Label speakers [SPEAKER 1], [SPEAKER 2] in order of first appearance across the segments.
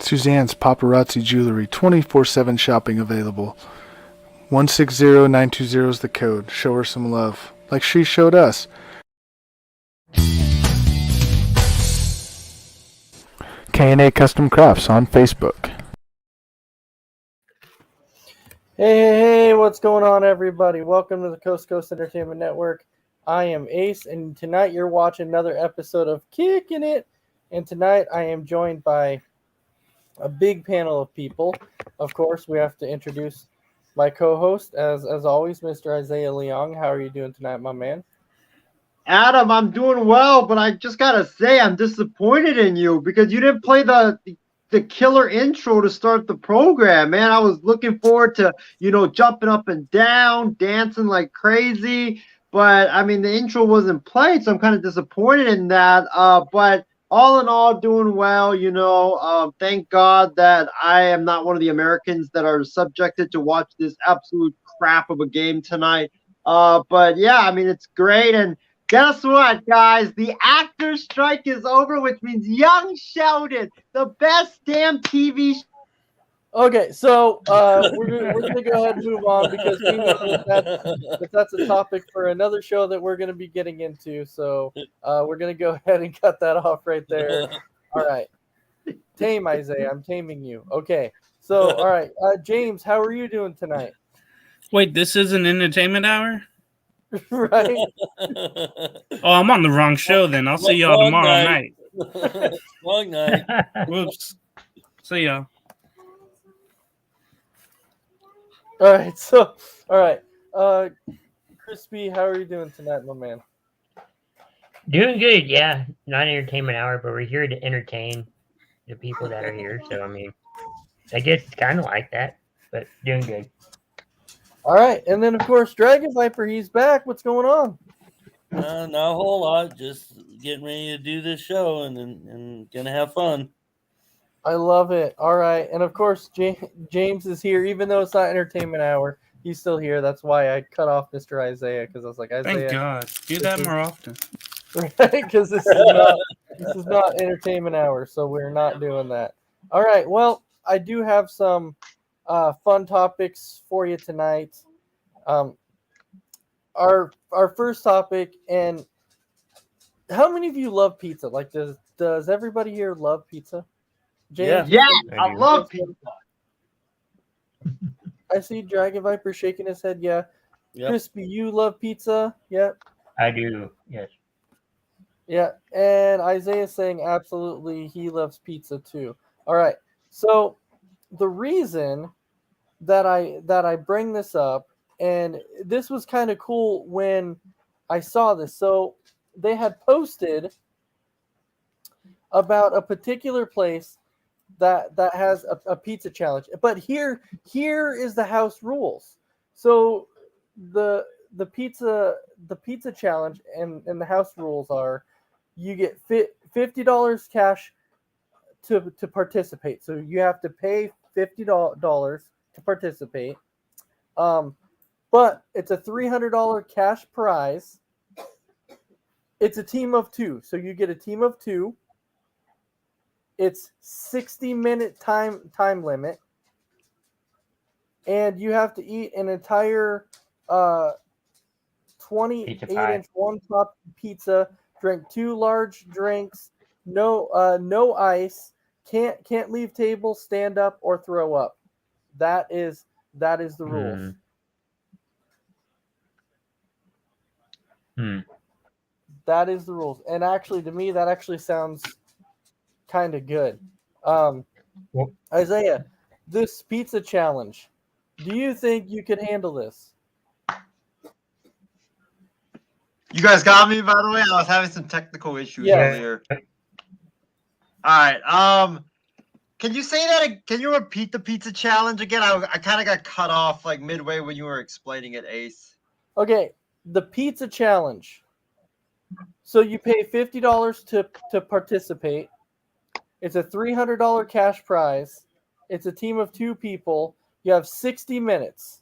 [SPEAKER 1] Suzanne's Paparazzi Jewelry, 24/7 shopping available. 160920 is the code. Show her some love, like she showed us. K&A Custom Crafts on Facebook.
[SPEAKER 2] Hey, what's going on, everybody? Welcome to the Coast to Coast Entertainment Network. I am Ace, and tonight you're watching another episode of Kicking It. And tonight I am joined by a big panel of people. Of course, we have to introduce my co-host, as always, Mr. Isaiah Leong. How are you doing tonight, my man?
[SPEAKER 3] Adam, I'm doing well, but I just gotta say I'm disappointed in you because you didn't play the killer intro to start the program, man. I was looking forward to, jumping up and down, dancing like crazy, but I mean the intro wasn't played, so I'm kind of disappointed in that. But all in all, doing well, thank God that I am not one of the Americans that are subjected to watch this absolute crap of a game tonight. But yeah, I mean, it's great. And guess what, guys? The actors' strike is over, which means Young Sheldon, the best damn TV show.
[SPEAKER 2] Okay, so we're gonna go ahead and move on because we know that's a topic for another show that we're gonna be getting into. So we're gonna go ahead and cut that off right there. All right, tame Isaiah, I'm taming you. Okay, so all right, James, how are you doing tonight?
[SPEAKER 4] Wait, this is an entertainment hour?
[SPEAKER 2] Right.
[SPEAKER 4] Oh, I'm on the wrong show then. I'll see y'all tomorrow night.
[SPEAKER 5] Long night.
[SPEAKER 4] Whoops. See y'all.
[SPEAKER 2] All right. Crispy, how are you doing tonight, my man?
[SPEAKER 6] Doing good, yeah. Not an entertainment hour, but we're here to entertain the people that are here. So, I mean, I guess it's kind of like that, but doing good.
[SPEAKER 2] All right, and then, of course, Dragon Viper, he's back. What's going on?
[SPEAKER 5] Not a whole lot. Just getting ready to do this show and gonna have fun.
[SPEAKER 2] I love it. All right, and of course, James is here, even though it's not entertainment hour. He's still here. That's why I cut off Mr. Isaiah, because I was like, Isaiah.
[SPEAKER 4] Thank God. Do that more often.
[SPEAKER 2] Right, because this is not entertainment hour, so we're not doing that. All right. Well, I do have some fun topics for you tonight. Our first topic, and how many of you love pizza? Like, does everybody here love pizza? James?
[SPEAKER 3] Yeah, I love pizza.
[SPEAKER 2] I see Dragon Viper shaking his head. Yeah.
[SPEAKER 5] Yep.
[SPEAKER 2] Crispy, you love pizza? Yeah.
[SPEAKER 6] I do, yes.
[SPEAKER 2] Yeah, and Isaiah's saying absolutely he loves pizza too. All right. So the reason that I bring this up, and this was kind of cool when I saw this. So they had posted about a particular place that has a pizza challenge. But here is the house rules. So the pizza challenge and the house rules are you get $50 cash to participate. So you have to pay $50 to participate. But it's a $300 cash prize. It's a team of two. So you get a team of two. It's 60-minute time limit. And you have to eat an entire 28-inch one-top pizza, drink 2 large drinks, no ice, can't leave table, stand up, or throw up. That is the rules. That is the rules. And actually, to me, that actually sounds kind of good. Isaiah, this pizza challenge, do you think you could handle this?
[SPEAKER 3] You guys got me, by the way. I was having some technical issues earlier. All right. Can you say that? Can you repeat the pizza challenge again? I kind of got cut off like midway when you were explaining it, Ace.
[SPEAKER 2] Okay, the pizza challenge. So you pay $50 to participate. It's a $300 cash prize. It's a team of 2 people. You have 60 minutes.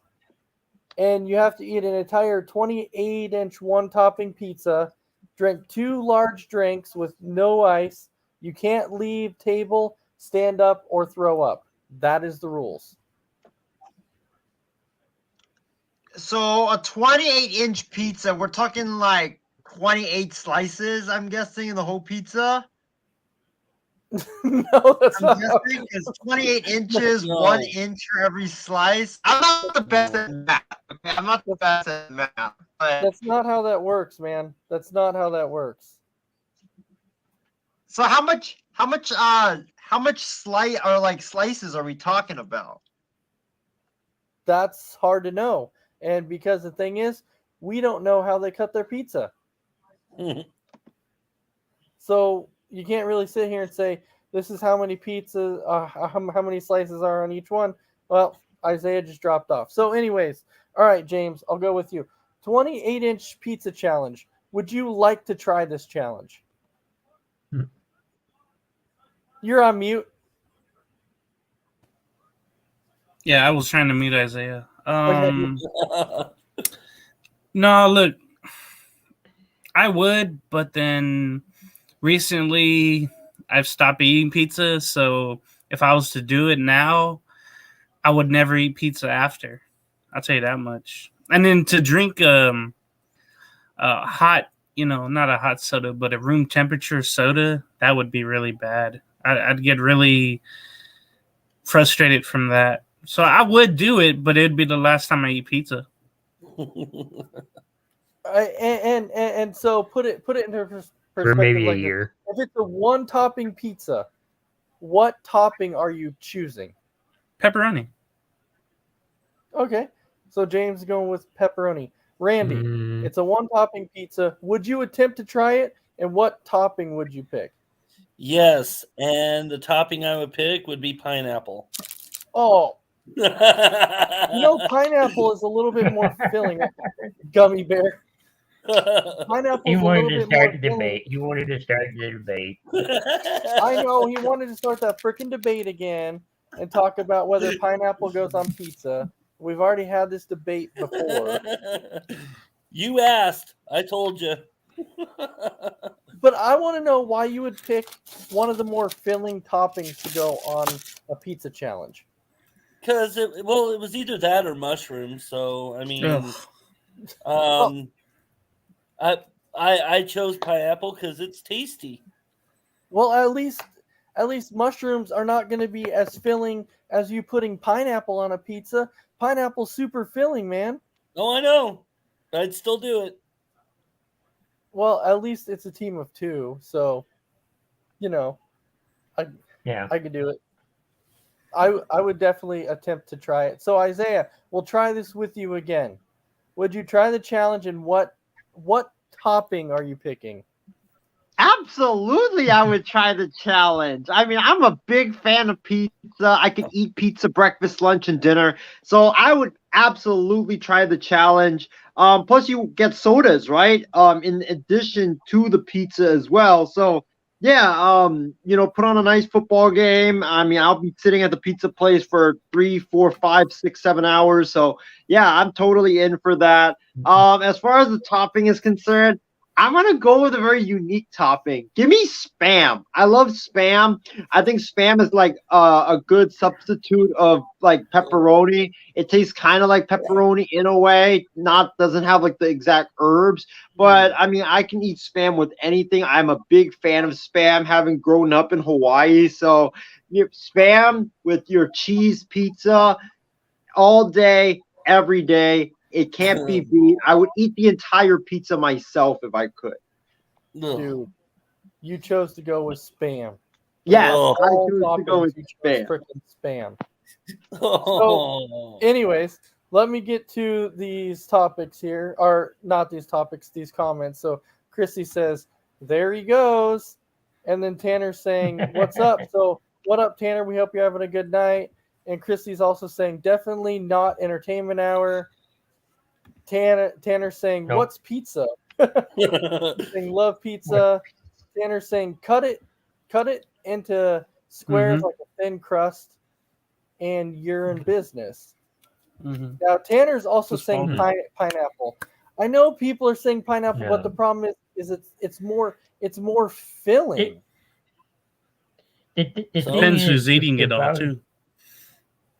[SPEAKER 2] And you have to eat an entire 28-inch one-topping pizza, drink 2 large drinks with no ice. You can't leave table, stand up, or throw up. That is the rules.
[SPEAKER 3] So a 28-inch pizza, we're talking like 28 slices, I'm guessing, in the whole pizza.
[SPEAKER 2] No, that's
[SPEAKER 3] I'm
[SPEAKER 2] not how,
[SPEAKER 3] guessing it's 28 inches,
[SPEAKER 5] No.
[SPEAKER 3] 1 inch for every slice. I'm not the best at math. Okay, I'm not the best at math. But
[SPEAKER 2] that's not how that works, man. That's not how that works.
[SPEAKER 3] so how much slices are we talking about?
[SPEAKER 2] That's hard to know. And because the thing is, we don't know how they cut their pizza. So you can't really sit here and say, this is how many pizzas, how many slices are on each one. Well, Isaiah just dropped off. So anyways, all right, James, I'll go with you. 28-inch pizza challenge. Would you like to try this challenge? You're on mute.
[SPEAKER 4] Yeah, I was trying to mute Isaiah.
[SPEAKER 2] Okay.
[SPEAKER 4] No, look, I would, but then recently I've stopped eating pizza. So if I was to do it now, I would never eat pizza after. I'll tell you that much. And then to drink hot, not a hot soda, but a room temperature soda, that would be really bad. I'd get really frustrated from that. So I would do it, but it'd be the last time I eat pizza.
[SPEAKER 2] And so put it into perspective.
[SPEAKER 6] For maybe a
[SPEAKER 2] like this.
[SPEAKER 6] year.
[SPEAKER 2] If it's a one topping pizza, what topping are you choosing?
[SPEAKER 4] Pepperoni.
[SPEAKER 2] Okay, so James is going with pepperoni. Randy, it's a one topping pizza. Would you attempt to try it? And what topping would you pick?
[SPEAKER 5] Yes, and the topping I would pick would be pineapple.
[SPEAKER 2] Oh, pineapple is a little bit more filling. Gummy bear. Pineapple.
[SPEAKER 6] He wanted to start the debate. He wanted to start the debate.
[SPEAKER 2] I know he wanted to start that freaking debate again and talk about whether pineapple goes on pizza. We've already had this debate before.
[SPEAKER 5] You asked. I told you.
[SPEAKER 2] But I want to know why you would pick one of the more filling toppings to go on a pizza challenge.
[SPEAKER 5] Because it was either that or mushrooms. So I mean, I chose pineapple because it's tasty.
[SPEAKER 2] Well, at least mushrooms are not going to be as filling as you putting pineapple on a pizza. Pineapple's super filling, man.
[SPEAKER 5] Oh, I know. I'd still do it.
[SPEAKER 2] Well, at least it's a team of two, so I could do it. I would definitely attempt to try it. So Isaiah, we'll try this with you again. Would you try the challenge, and what topping are you picking?
[SPEAKER 3] Absolutely, I would try the challenge. I mean, I'm a big fan of pizza. I can eat pizza breakfast, lunch, and dinner. So I would absolutely try the challenge. Plus, you get sodas, right? In addition to the pizza as well. So yeah, put on a nice football game. I mean, I'll be sitting at the pizza place for 3, 4, 5, 6, 7 hours. So yeah, I'm totally in for that. As far as the topping is concerned, I'm going to go with a very unique topping. Give me Spam. I love Spam. I think Spam is like a good substitute of like pepperoni. It tastes kind of like pepperoni in a way. Doesn't have like the exact herbs. But I mean, I can eat Spam with anything. I'm a big fan of Spam, having grown up in Hawaii. So Spam with your cheese pizza all day, every day. It can't be beat. I would eat the entire pizza myself if I could.
[SPEAKER 2] Dude, you chose to go with Spam.
[SPEAKER 3] Yes,
[SPEAKER 5] Oh.
[SPEAKER 3] I choose to go with Spam.
[SPEAKER 2] Freaking Spam.
[SPEAKER 5] Oh.
[SPEAKER 2] Anyways, let me get to these topics here, or not these topics, these comments. So Chrissy says, there he goes. And then Tanner's saying, what's up? So what up, Tanner? We hope you're having a good night. And Chrissy's also saying, definitely not entertainment hour. Tanner saying,
[SPEAKER 6] Nope.
[SPEAKER 2] what's pizza? Saying, love pizza. Tanner saying, cut it into squares like a thin crust, and you're in business.
[SPEAKER 4] Mm-hmm.
[SPEAKER 2] Now Tanner's also
[SPEAKER 4] Just
[SPEAKER 2] saying
[SPEAKER 4] folded.
[SPEAKER 2] pineapple. I know people are saying pineapple, but the problem is it's more filling.
[SPEAKER 6] The
[SPEAKER 5] So-
[SPEAKER 6] thing
[SPEAKER 4] Depends
[SPEAKER 6] is,
[SPEAKER 4] who's eating
[SPEAKER 6] if
[SPEAKER 4] it
[SPEAKER 6] I
[SPEAKER 4] all
[SPEAKER 6] was-
[SPEAKER 4] too.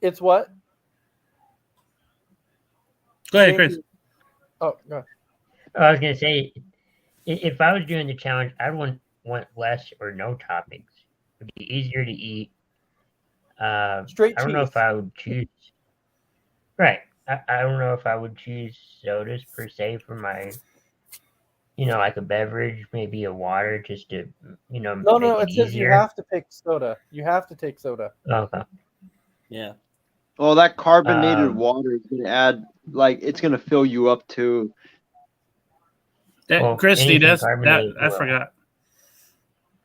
[SPEAKER 2] It's what?
[SPEAKER 4] Go ahead, Chris.
[SPEAKER 2] Oh no.
[SPEAKER 6] I was gonna say, if I was doing the challenge, I'd want less or no toppings. It'd be easier to eat.
[SPEAKER 2] Straight
[SPEAKER 6] I don't know
[SPEAKER 2] cheese.
[SPEAKER 6] if I would choose. Right. I don't know if I would choose sodas per se for my, like a beverage, maybe a water, just to,
[SPEAKER 2] No,
[SPEAKER 6] make
[SPEAKER 2] it
[SPEAKER 6] it
[SPEAKER 2] says you
[SPEAKER 6] easier.
[SPEAKER 2] have to pick soda. You have to take soda.
[SPEAKER 6] Okay.
[SPEAKER 5] Yeah.
[SPEAKER 3] Oh, that carbonated
[SPEAKER 6] Um,
[SPEAKER 3] water is gonna add, like, it's gonna fill you up too.
[SPEAKER 6] Well,
[SPEAKER 4] Christy,
[SPEAKER 6] anything
[SPEAKER 4] that's that.
[SPEAKER 6] carbonated
[SPEAKER 4] I
[SPEAKER 6] will.
[SPEAKER 4] forgot.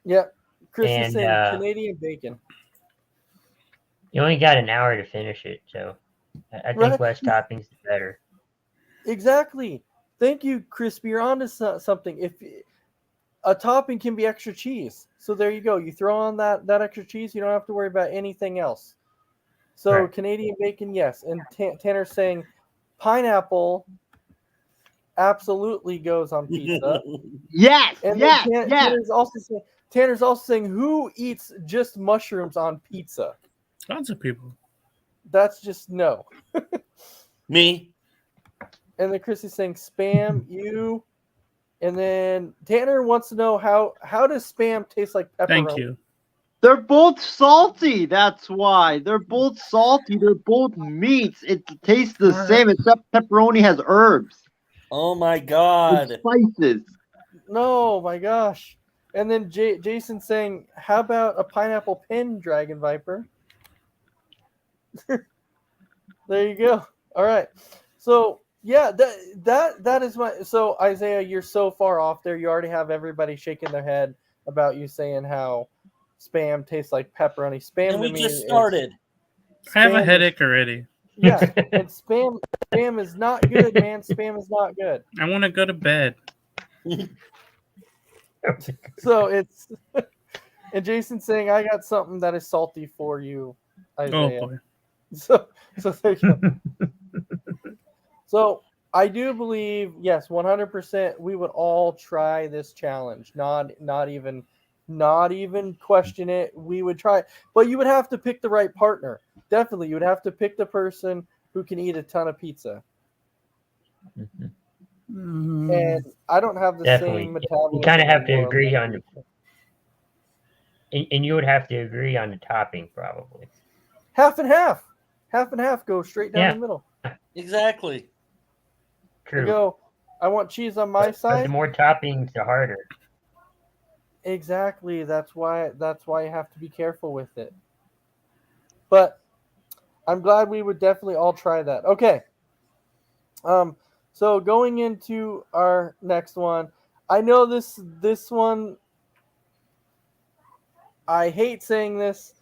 [SPEAKER 2] Yeah. Chris is
[SPEAKER 6] And,
[SPEAKER 2] saying Canadian bacon.
[SPEAKER 6] You only got an hour to finish it, so I think
[SPEAKER 2] Right.
[SPEAKER 6] less toppings the better.
[SPEAKER 2] Exactly. Thank you, Crispy. You're onto something. If a topping can be extra cheese, so there you go. You throw on that extra cheese, you don't have to worry about anything else. So
[SPEAKER 6] Right.
[SPEAKER 2] Canadian bacon, yes. And Tanner's saying pineapple absolutely goes on pizza.
[SPEAKER 3] Yes,
[SPEAKER 2] And
[SPEAKER 3] yes,
[SPEAKER 2] then
[SPEAKER 3] yes.
[SPEAKER 2] Tanner's also saying who eats just mushrooms on pizza?
[SPEAKER 4] Lots of people.
[SPEAKER 2] That's just no.
[SPEAKER 5] Me.
[SPEAKER 2] And then Chris is saying spam, you. And then Tanner wants to know how does spam taste like pepperoni?
[SPEAKER 4] Thank you.
[SPEAKER 3] They're both salty. That's why. They're both salty. They're both meats. It tastes the same, except pepperoni has herbs
[SPEAKER 5] Oh my
[SPEAKER 3] and
[SPEAKER 5] God.
[SPEAKER 3] spices.
[SPEAKER 2] No, my gosh. And then Jason saying, how about a pineapple pin, Dragon Viper? There you go. All right. So yeah, that is my. So Isaiah, you're so far off there. You already have everybody shaking their head about you saying how spam tastes like pepperoni. Spam
[SPEAKER 5] And
[SPEAKER 2] to
[SPEAKER 5] we
[SPEAKER 2] me
[SPEAKER 5] just
[SPEAKER 2] is-
[SPEAKER 5] started.
[SPEAKER 4] I have a
[SPEAKER 2] spam is-
[SPEAKER 4] headache already.
[SPEAKER 2] Yeah, and spam is not good, man. Spam is not good.
[SPEAKER 4] I want to go to bed.
[SPEAKER 2] So it's and Jason's saying I got something that is salty for you,
[SPEAKER 4] Oh
[SPEAKER 2] Isaiah.
[SPEAKER 4] boy.
[SPEAKER 2] So there you go. So I do believe, yes, 100%. We would all try this challenge. Not even question it. We would try, but you would have to pick the right partner. Definitely, you would have to pick the person who can eat a ton of pizza. And I don't have the
[SPEAKER 6] Definitely.
[SPEAKER 2] same metabolism.
[SPEAKER 6] You kind of have to
[SPEAKER 2] or-
[SPEAKER 6] agree on, and you would have to agree on the topping probably.
[SPEAKER 2] half and half. Half and half go straight down
[SPEAKER 6] Yeah.
[SPEAKER 2] the middle.
[SPEAKER 5] Exactly.
[SPEAKER 2] You
[SPEAKER 6] True.
[SPEAKER 2] go. I want cheese on my
[SPEAKER 6] But
[SPEAKER 2] side.
[SPEAKER 6] the more toppings, the harder.
[SPEAKER 2] Exactly. That's why you have to be careful with it. But I'm glad we would definitely all try that. Okay. So going into our next one, I know this one. I hate saying this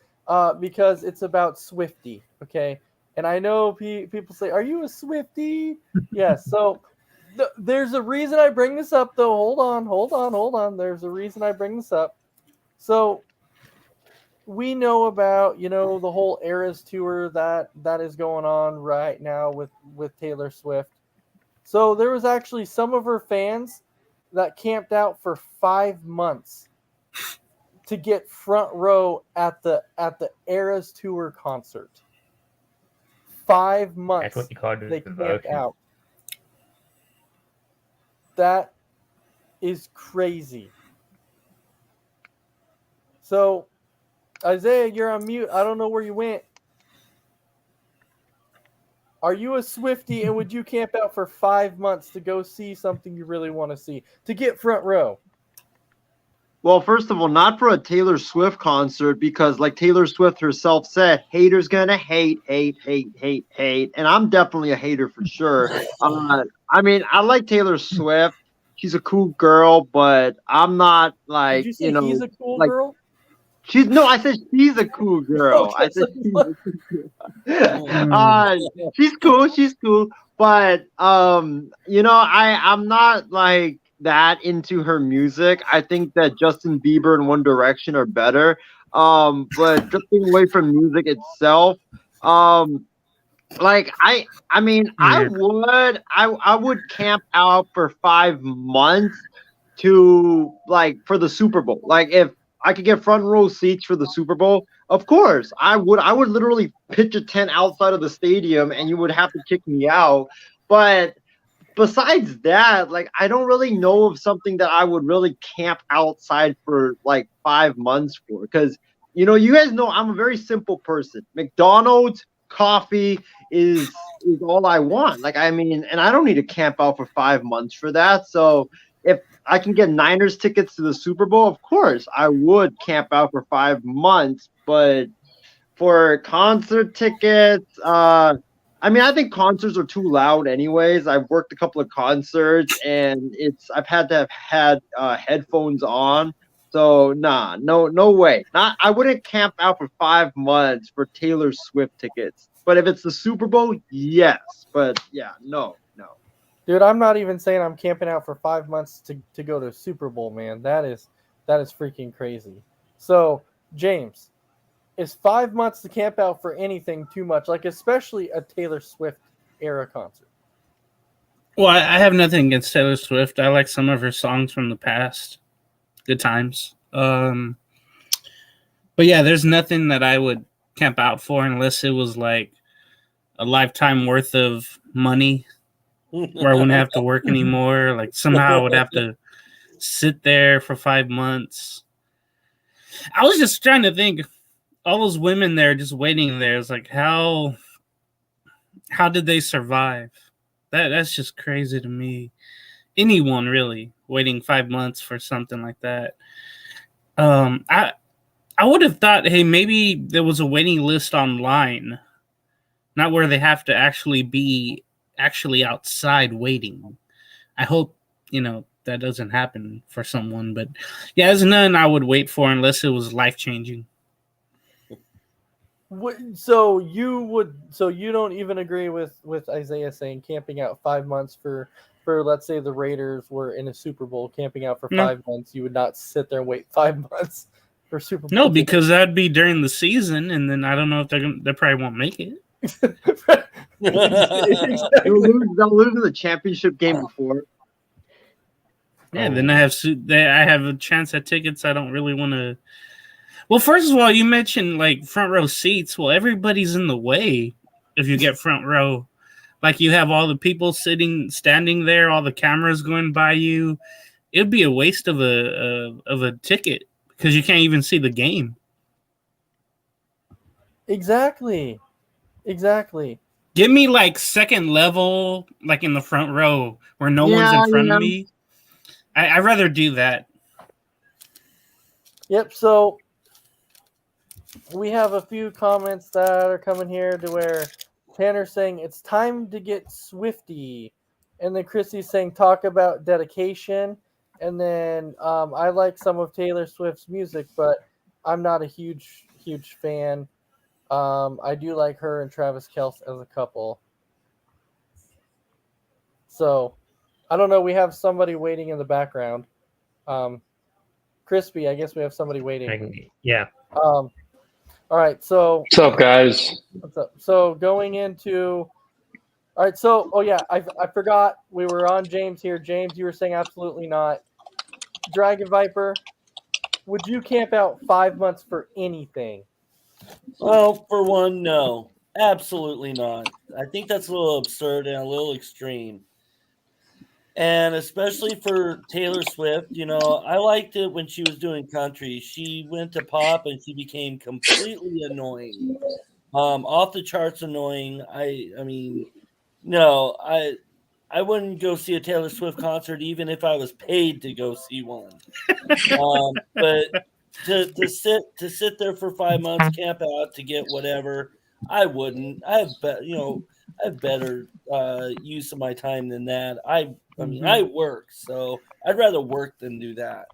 [SPEAKER 2] because it's about Swifty. Okay, and I know people say, "Are you a Swifty?" Yes. So there's a reason I bring this up, though. Hold on. There's a reason I bring this up. So we know about the whole Eras tour that is going on right now with Taylor Swift. So there was actually some of her fans that camped out for 5 months to get front row at the Eras tour concert. 5 months.
[SPEAKER 6] That's what you call it.
[SPEAKER 2] They camped
[SPEAKER 6] Devotion.
[SPEAKER 2] out. That is crazy. So, Isaiah, you're on mute. I don't know where you went. Are you a Swiftie, and would you camp out for 5 months to go see something you really want to see, to get front row?
[SPEAKER 3] Well, first of all, not for a Taylor Swift concert, because like Taylor Swift herself said, haters gonna hate. And I'm definitely a hater for sure. I mean, I like Taylor Swift. She's a cool girl, but I'm not like,
[SPEAKER 2] Did you say he's a cool
[SPEAKER 3] like-
[SPEAKER 2] girl?
[SPEAKER 3] I said she's a cool girl.
[SPEAKER 2] Okay,
[SPEAKER 3] I said
[SPEAKER 2] so-
[SPEAKER 3] she's cool. But I'm not like that into her music. I think that Justin Bieber and One Direction are better. But drifting away from music itself, like I would camp out for 5 months to like for the Super Bowl. Like if I could get front row seats for the Super Bowl, of course I would. I would literally pitch a tent outside of the stadium, and you would have to kick me out. But besides that, like, I don't really know of something that I would really camp outside for like 5 months for, because you guys know I'm a very simple person. McDonald's, coffee is all I want. Like, I mean, and I don't need to camp out for 5 months for that. So if I can get Niners tickets to the Super Bowl, of course I would camp out for 5 months. But for concert tickets, I mean, I think concerts are too loud anyways. I've worked a couple of concerts, and I've had to have had headphones on. So no way. I wouldn't camp out for 5 months for Taylor Swift tickets. But if it's the Super Bowl, yes. But yeah, no.
[SPEAKER 2] Dude, I'm not even saying I'm camping out for 5 months to go to Super Bowl, man. That is freaking crazy. So, James, is 5 months to camp out for anything too much? Like, especially a Taylor Swift era concert.
[SPEAKER 4] Well, I have nothing against Taylor Swift. I like some of her songs from the past. Good times. But yeah, there's nothing that I would camp out for unless it was like a lifetime worth of money where I wouldn't have to work anymore. Like, somehow I would have to sit there for 5 months. I was just trying to think, all those women there just waiting there. It's like, how did they survive? That's just crazy to me. Anyone really waiting 5 months for something like that. I would have thought, hey, maybe there was a waiting list online, not where they have to actually be outside waiting. I hope that doesn't happen for someone, but yeah, there's none I would wait for unless it was life-changing.
[SPEAKER 2] So you don't even agree with Isaiah saying camping out 5 months for let's say the Raiders were in a Super Bowl, camping out for 5 months, you would not sit there and wait 5 months for Super Bowl?
[SPEAKER 4] No, because that'd be during the season, and then I don't know if they probably won't make it.
[SPEAKER 3] They'll lose in the championship game before.
[SPEAKER 4] Yeah, then I have a chance at tickets. I don't really want to. Well, first of all, you mentioned like front row seats. Well, everybody's in the way if you get front row. Like, you have all the people standing there, all the cameras going by you. It'd be a waste of a ticket because you can't even see the game.
[SPEAKER 2] Exactly.
[SPEAKER 4] Give me like second level, like in the front row where no one's in front of me. I'd rather do that.
[SPEAKER 2] Yep. So we have a few comments that are coming here to where Tanner's saying it's time to get Swifty, and then Chrissy's saying talk about dedication, and then I like some of Taylor Swift's music, but I'm not a huge fan. I do like her and Travis Kelce as a couple. So, I don't know. We have somebody waiting in the background. Crispy, I guess we have somebody waiting.
[SPEAKER 6] Yeah.
[SPEAKER 2] All right. So,
[SPEAKER 7] What's up, guys?
[SPEAKER 2] what's up? So going into. All right. So, I forgot we were on James here. James, you were saying absolutely not. Dragon Viper, would you camp out 5 months for anything?
[SPEAKER 5] Well, for one, no, absolutely not. I think that's a little absurd and a little extreme. And especially for Taylor Swift, I liked it when she was doing country. She went to pop and she became completely annoying, off the charts annoying. I mean, no, I wouldn't go see a Taylor Swift concert even if I was paid to go see one. But to sit there for 5 months, camp out to get whatever, I wouldn't. I have better use of my time than that. I mean, I work, so I'd rather work than do that.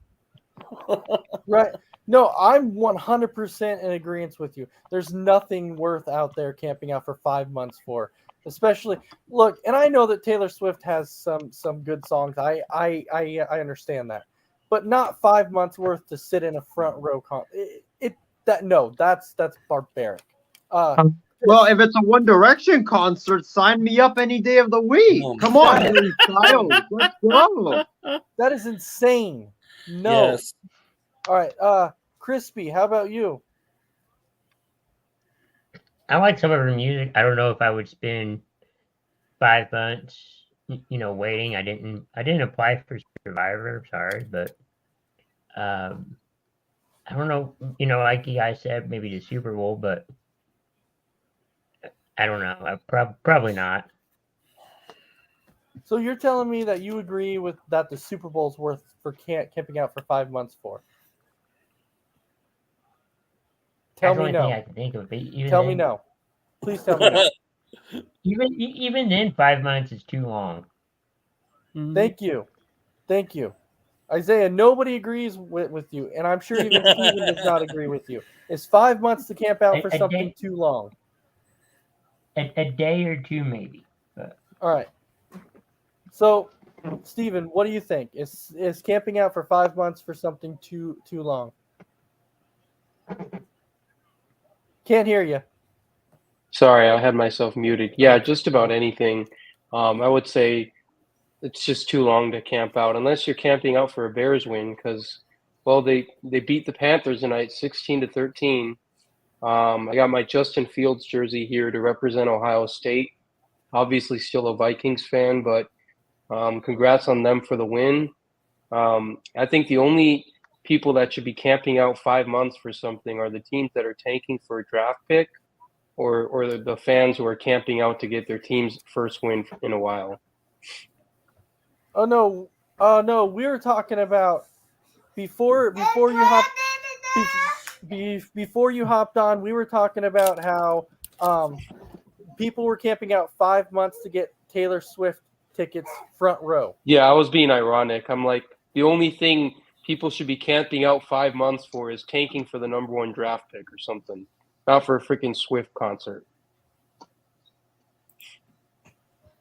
[SPEAKER 2] Right. No, I'm 100% in agreement with you. There's nothing worth out there camping out for 5 months for. Especially, look, and I know that Taylor Swift has some good songs. I understand that. But not 5 months worth to sit in a front row that's barbaric.
[SPEAKER 3] Well, if it's a One Direction concert, sign me up any day of the week. Come on, Harry Styles. Let's go.
[SPEAKER 2] That is insane. No.
[SPEAKER 5] Yes.
[SPEAKER 2] All right. Crispy, how about you?
[SPEAKER 6] I like some of her music. I don't know if I would spend 5 months, waiting. I didn't apply for Survivor. Sorry, but I don't know. Like you guys said, maybe the Super Bowl, but I don't know. Probably not.
[SPEAKER 2] So you're telling me that you agree with that the Super Bowl's worth for camping out for 5 months for? Tell
[SPEAKER 6] That's the
[SPEAKER 2] me
[SPEAKER 6] only thing
[SPEAKER 2] no.
[SPEAKER 6] I can think of. But even
[SPEAKER 2] Tell me
[SPEAKER 6] then-
[SPEAKER 2] no. Please tell me no.
[SPEAKER 6] Even then, 5 months is too long.
[SPEAKER 4] Mhm.
[SPEAKER 2] Thank you. Thank you. Isaiah, nobody agrees with you, and I'm sure even Steven does not agree with you. Is 5 months to camp out for
[SPEAKER 6] A
[SPEAKER 2] something
[SPEAKER 6] day-
[SPEAKER 2] too long?
[SPEAKER 6] A day or two, maybe. But
[SPEAKER 2] All right. So, Steven, what do you think? Is camping out for 5 months for something too long? Can't hear you.
[SPEAKER 7] Sorry, I had myself muted. Yeah, just about anything. I would say it's just too long to camp out unless you're camping out for a Bears win because, well, they beat the Panthers tonight, 16-13. I got my Justin Fields jersey here to represent Ohio State. Obviously, still a Vikings fan, but congrats on them for the win. I think the only people that should be camping out 5 months for something are the teams that are tanking for a draft pick or the fans who are camping out to get their team's first win in a while.
[SPEAKER 2] Oh no, we were talking about before you hopped before you hopped on. We were talking about how people were camping out 5 months to get Taylor Swift tickets front row.
[SPEAKER 7] Yeah, I was being ironic. I'm like, the only thing people should be camping out 5 months for is tanking for the number one draft pick or something, not for a freaking Swift concert.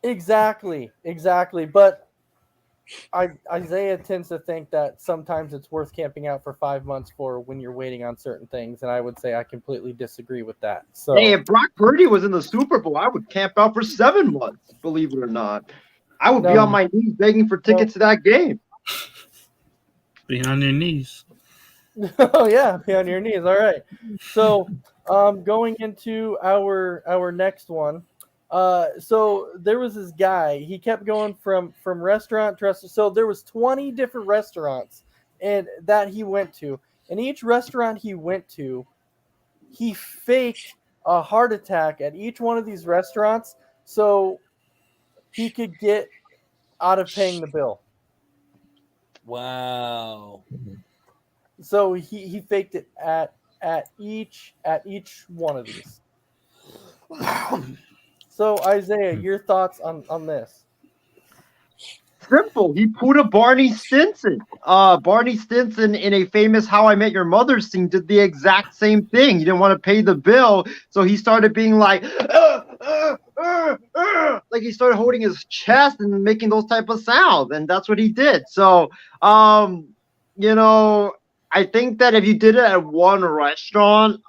[SPEAKER 2] Exactly. But Isaiah tends to think that sometimes it's worth camping out for 5 months for when you're waiting on certain things, and I would say I completely disagree with that. So
[SPEAKER 3] Hey, if Brock Purdy was in the Super Bowl, I would camp out for 7 months, believe it or not. I would be
[SPEAKER 2] No.
[SPEAKER 3] on my knees begging for tickets to that game.
[SPEAKER 4] Be on your knees.
[SPEAKER 2] oh yeah, be on your knees. All right. So going into our next one. So there was this guy. He kept going from restaurant to restaurant. So there was 20 different restaurants and that he went to. And each restaurant he went to, he faked a heart attack at each one of these restaurants so he could get out of paying the bill.
[SPEAKER 5] Wow.
[SPEAKER 2] So he faked it at each one of these. So Isaiah, your thoughts on this?
[SPEAKER 3] Simple. He pulled a Barney Stinson. Barney Stinson in a famous How I Met Your Mother scene did the exact same thing. He didn't want to pay the bill, so he started being like, like he started holding his chest and making those type of sounds, and that's what he did. So, I think that if you did it at one restaurant,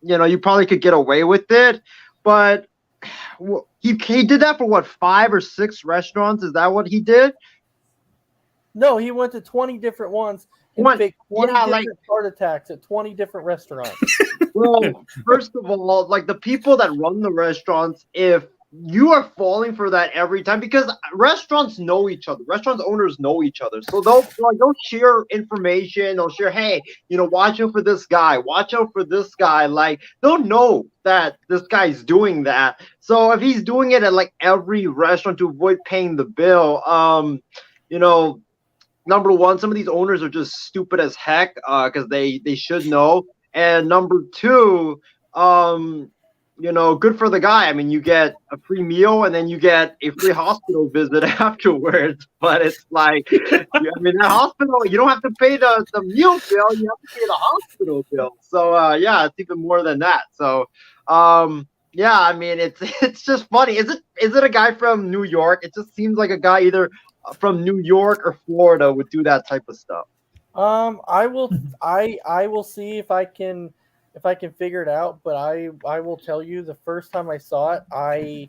[SPEAKER 3] you probably could get away with it, but he did that for what, 5 or 6 restaurants? Is that what he did?
[SPEAKER 2] No, he went to 20 different ones and faked 20 different heart attacks at 20 different restaurants.
[SPEAKER 3] Well, first of all, like the people that run the restaurants, if you are falling for that every time, because restaurants know each other, restaurant owners know each other, so they'll share information. They'll share, hey, watch out for this guy, watch out for this guy. Like they'll know that this guy's doing that. So if he's doing it at like every restaurant to avoid paying the bill, number one, some of these owners are just stupid as heck because they should know. And number two, good for the guy. I mean, you get a free meal and then you get a free hospital visit afterwards. But it's like, that hospital, you don't have to pay the meal bill, you have to pay the hospital bill. So it's even more than that. So it's just funny. Is it a guy from New York? It just seems like a guy either from New York or Florida would do that type of stuff.
[SPEAKER 2] I will see if I can figure it out, but I will tell you the first time I saw it, I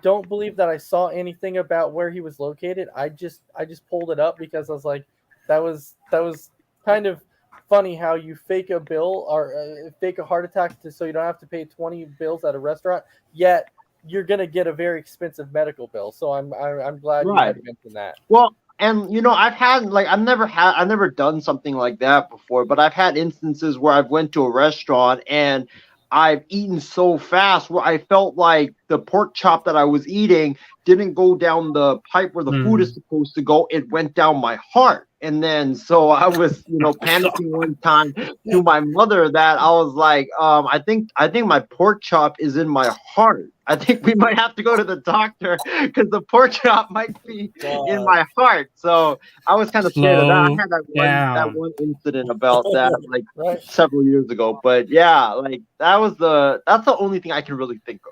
[SPEAKER 2] don't believe that I saw anything about where he was located. I just pulled it up because I was like, that was kind of funny how you fake a bill or fake a heart attack so you don't have to pay 20 bills at a restaurant, yet you're gonna get a very expensive medical bill. So I'm glad you
[SPEAKER 3] Right.
[SPEAKER 2] had mentioned that.
[SPEAKER 3] Well, and I've never done something like that before, but I've had instances where I've went to a restaurant and I've eaten so fast where I felt like the pork chop that I was eating didn't go down the pipe where the food is supposed to go. It went down my heart. And then so I was, panicking one time to my mother that I was like, I think my pork chop is in my heart. I think we might have to go to the doctor because the pork chop might be in my heart. So I was kind of scared of that. I had that one incident about that like
[SPEAKER 2] Right.
[SPEAKER 3] several years ago. But yeah, like that's the only thing I can really think of.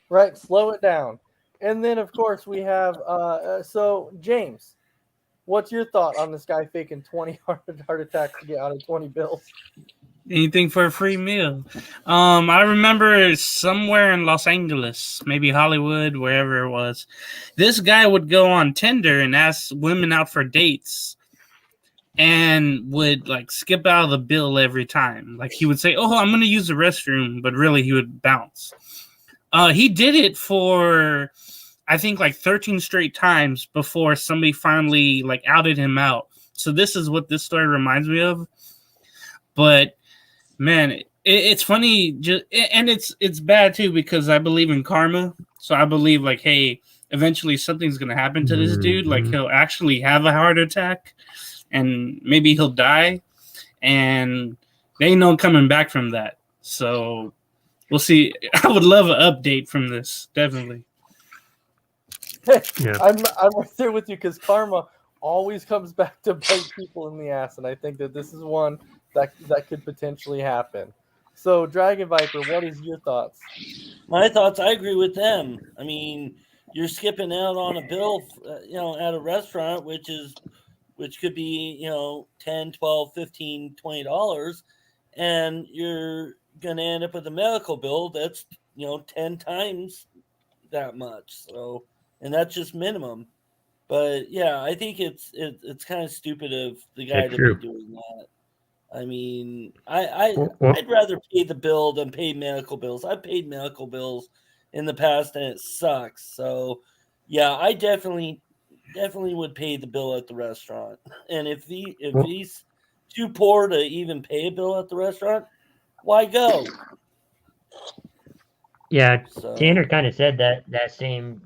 [SPEAKER 2] Right, slow it down. And then, of course, we have so James, what's your thought on this guy faking 20 heart attacks to get out of 20 bills?
[SPEAKER 4] Anything for a free meal. I remember somewhere in Los Angeles, maybe Hollywood, wherever it was, this guy would go on Tinder and ask women out for dates and would like skip out of the bill every time. Like he would say, "Oh, I'm going to use the restroom," but really he would bounce. He did it for, I think, like 13 straight times before somebody finally like outed him out. So this is what this story reminds me of. But man, it's funny, and it's bad too because I believe in karma. So I believe like, hey, eventually something's gonna happen to this dude. Like he'll actually have a heart attack, and maybe he'll die, and there ain't no coming back from that. So we'll see. I would love an update from this, definitely.
[SPEAKER 6] Yeah.
[SPEAKER 2] I'm right there with you because karma always comes back to bite people in the ass, and I think that this is one that could potentially happen. So, Dragon Viper, what is your thoughts?
[SPEAKER 5] My thoughts, I agree with them. I mean, you're skipping out on a bill, at a restaurant, which could be, 10, 12, 15, $20, and you're going to end up with a medical bill that's, 10 times that much. So, and that's just minimum. But yeah, I think it's kind of stupid of the guy
[SPEAKER 6] That's
[SPEAKER 5] to
[SPEAKER 6] true.
[SPEAKER 5] be doing that. I mean, I'd rather pay the bill than pay medical bills. I've paid medical bills in the past and it sucks. So yeah, I definitely would pay the bill at the restaurant. And if he's too poor to even pay a bill at the restaurant, why go?
[SPEAKER 6] Yeah,
[SPEAKER 5] So
[SPEAKER 6] Tanner kind of said that same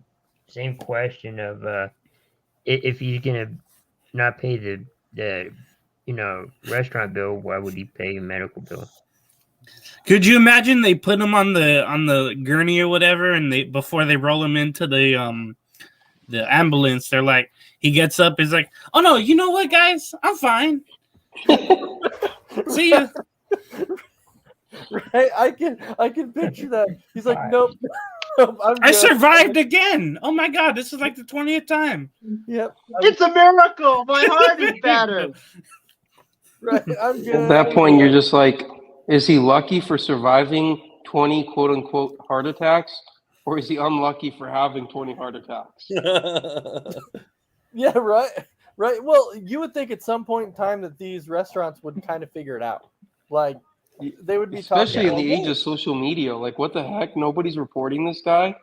[SPEAKER 6] question of if he's gonna not pay the restaurant bill, why would he pay a medical bill?
[SPEAKER 4] Could you imagine they put him on the gurney or whatever, and before they roll him into the ambulance, they're like, he gets up, is like, "Oh no, you know what, guys, I'm fine. See ya."
[SPEAKER 2] Right? I can picture that. He's like, nope, I'm
[SPEAKER 4] I
[SPEAKER 2] good.
[SPEAKER 4] survived again. Oh my god, this is like the 20th time.
[SPEAKER 2] Yep.
[SPEAKER 3] It's a miracle. My heart is better.
[SPEAKER 2] Right. I'm good.
[SPEAKER 7] At that point, you're just like, is he lucky for surviving 20 quote unquote heart attacks, or is he unlucky for having 20 heart attacks?
[SPEAKER 2] Yeah, right. Right. Well, you would think at some point in time that these restaurants would kind of figure it out. Like they would be
[SPEAKER 7] Especially in
[SPEAKER 2] talking
[SPEAKER 7] the
[SPEAKER 2] about,
[SPEAKER 7] age of social media. Like, what the heck? Nobody's reporting this guy?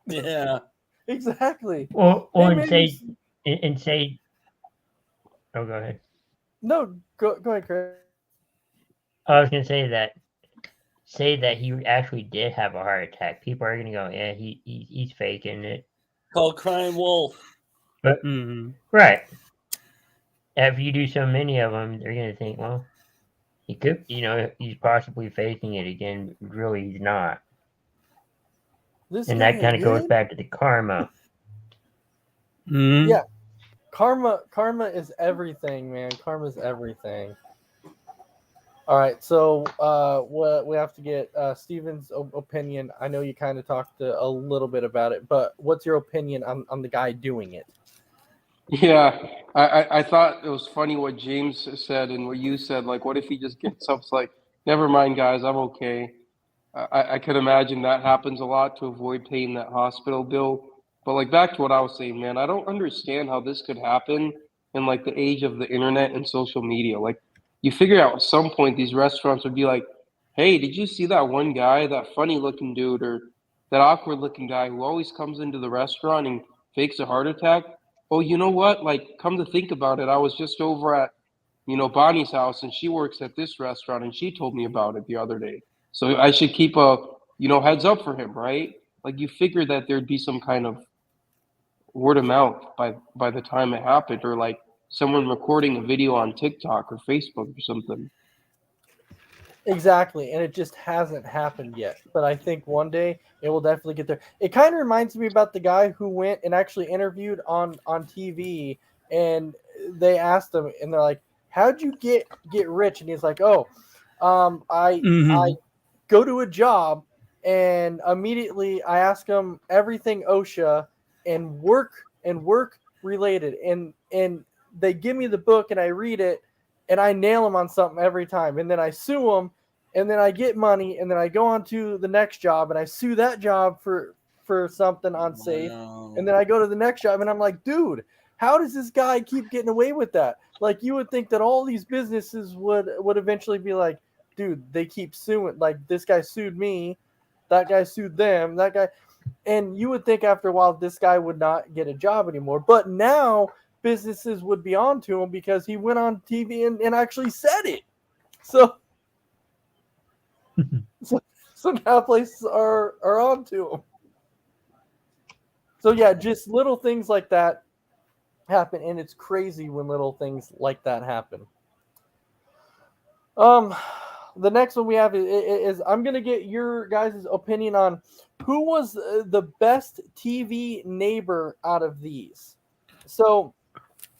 [SPEAKER 5] yeah.
[SPEAKER 2] exactly.
[SPEAKER 6] Or
[SPEAKER 2] Hey,
[SPEAKER 6] and
[SPEAKER 2] maybe-
[SPEAKER 6] say. Oh, go ahead.
[SPEAKER 2] No, go ahead, Chris.
[SPEAKER 6] I was gonna say that he actually did have a heart attack. People are gonna go, yeah, he's faking it.
[SPEAKER 5] Called crying wolf.
[SPEAKER 4] Mhm.
[SPEAKER 6] Right. If you do so many of them, they're gonna think, well, he could, he's possibly faking it again. But really, he's not.
[SPEAKER 2] This
[SPEAKER 6] And
[SPEAKER 2] guy
[SPEAKER 6] that kind of goes
[SPEAKER 2] did?
[SPEAKER 6] back to the karma.
[SPEAKER 4] Mhm.
[SPEAKER 2] Yeah. Karma is everything, man. Karma is everything. All right, so we have to get Steven's opinion. I know you kind of talked a little bit about it, but what's your opinion on the guy doing it?
[SPEAKER 7] Yeah, I thought it was funny what James said and what you said. Like, what if he just gets up? It's like, never mind, guys, I'm okay. I could imagine that happens a lot to avoid paying that hospital bill. But like back to what I was saying, man, I don't understand how this could happen in like the age of the internet and social media. Like, you figure out at some point these restaurants would be like, hey, did you see that one guy, that funny looking dude, or that awkward looking guy who always comes into the restaurant and fakes a heart attack? Oh, you know what? Like, come to think about it, I was just over at, Bonnie's house, and she works at this restaurant, and she told me about it the other day. So I should keep a, heads up for him, right? Like, you figure that there'd be some kind of word of mouth by the time it happened, or like someone recording a video on TikTok or Facebook or something.
[SPEAKER 2] Exactly, and it just hasn't happened yet. But I think one day it will definitely get there. It kind of reminds me about the guy who went and actually interviewed on TV, and they asked him, and they're like, "How'd you get rich?" And he's like, "Oh, I go to a job, and immediately I ask them everything OSHA and work related, and they give me the book, and I read it, and I nail them on something every time, and then I sue them, and then I get money, and then I go on to the next job, and I sue that job for something unsafe, and then I go to the next job, and I'm like, dude, how does this guy keep getting away with that? Like, you would think that all these businesses would eventually be like, dude, they keep suing. Like, this guy sued me, that guy sued them, that guy, and you would think after a while this guy would not get a job anymore. But now businesses would be on to him because he went on TV and actually said it. So now places are on to him. So yeah, just little things like that happen, and it's crazy when little things like that happen. The next one we have is I'm gonna get your guys' opinion on who was the best TV neighbor out of these. So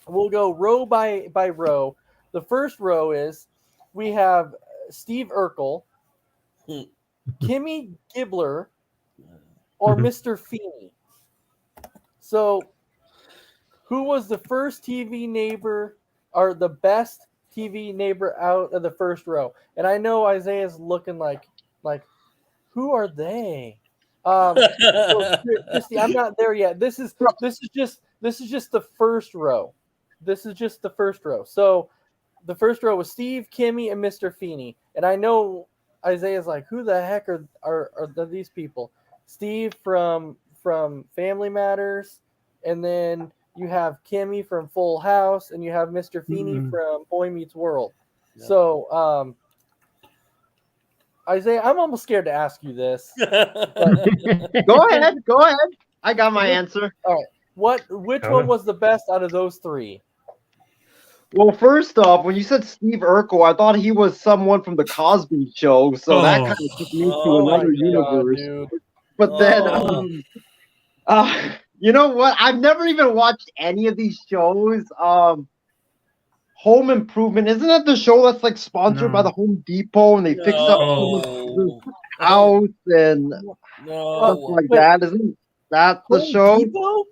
[SPEAKER 2] we'll go row by row. The first row is we have Steve Urkel, Kimmy Gibbler, or Mr. Feeney. So who was the first TV neighbor or the best TV neighbor out of the first row? And I know Isaiah's looking like who are they? So, Christy, I'm not there yet. This is just the first row. This is just the first row. So the first row was Steve, Kimmy, and Mr. Feeney. And I know Isaiah's like, who the heck are these people? Steve from Family Matters, and then you have Kimmy from Full House, and you have Mr. Feeney from Boy Meets World. Yeah. So Isaiah, I'm almost scared to ask you this.
[SPEAKER 3] Go ahead. I got my answer.
[SPEAKER 2] All right. Which one was the best out of those three?
[SPEAKER 3] Well, first off, when you said Steve Urkel, I thought he was someone from the Cosby Show, so that kind of took me to another universe. Dude. But then, you know what? I've never even watched any of these shows. Home Improvement, isn't that the show that's like sponsored by the Home Depot, and they fix up the house and stuff like that? Isn't that the show?
[SPEAKER 2] Depot?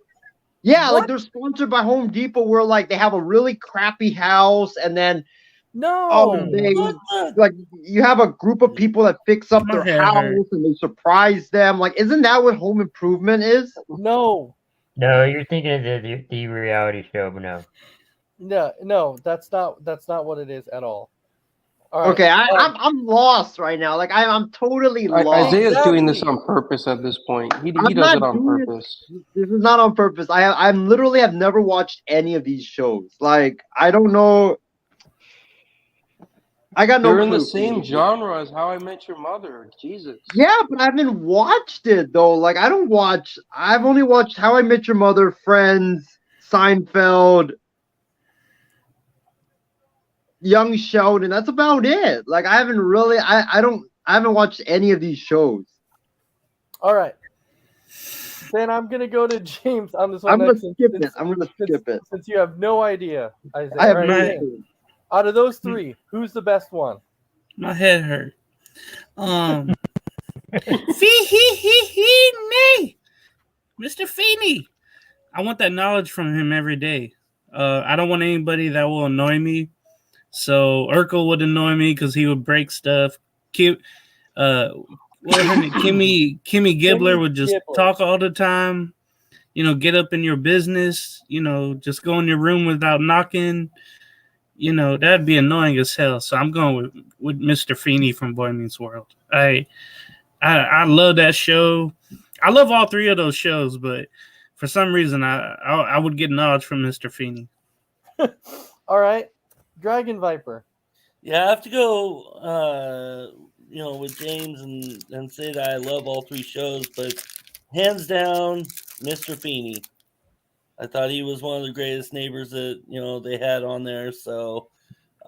[SPEAKER 3] Yeah, what? Like they're sponsored by Home Depot, where like they have a really crappy house, and then like you have a group of people that fix up their house and they surprise them. Like, isn't that what Home Improvement is?
[SPEAKER 2] No,
[SPEAKER 6] you're thinking of the reality show, but
[SPEAKER 2] no, that's not what it is at all. Right.
[SPEAKER 3] Okay, I'm lost right now. Like I'm totally lost.
[SPEAKER 7] Isaiah's doing this on purpose at this point. He does it on purpose.
[SPEAKER 3] This is not on purpose. I literally have never watched any of these shows. Like, I don't know. I got no clue.
[SPEAKER 7] They're in the same genre as How I Met Your Mother. Jesus.
[SPEAKER 3] Yeah, but I haven't watched it though. Like, I've only watched How I Met Your Mother, Friends, Seinfeld, Young Sheldon. That's about it. Like, I haven't really I haven't watched any of these shows.
[SPEAKER 2] All right. Then I'm gonna go to James on this one.
[SPEAKER 3] I'm gonna skip it.
[SPEAKER 2] Since you have no idea, Isaiah.
[SPEAKER 3] I have no idea.
[SPEAKER 2] Out of those three, who's the best one?
[SPEAKER 4] My head hurt. Mr. Feeney. I want that knowledge from him every day. I don't want anybody that will annoy me. So Urkel would annoy me because he would break stuff. Kimmy Gibbler would just talk all the time. Get up in your business. Just go in your room without knocking. that'd be annoying as hell. So I'm going with Mr. Feeney from Boy Meets World. I love that show. I love all three of those shows, but for some reason, I would get knowledge from Mr. Feeney.
[SPEAKER 2] All right, Dragon Viper.
[SPEAKER 5] Yeah, I have to go, with James and say that I love all three shows, but hands down, Mr. Feeney. I thought he was one of the greatest neighbors that they had on there. So,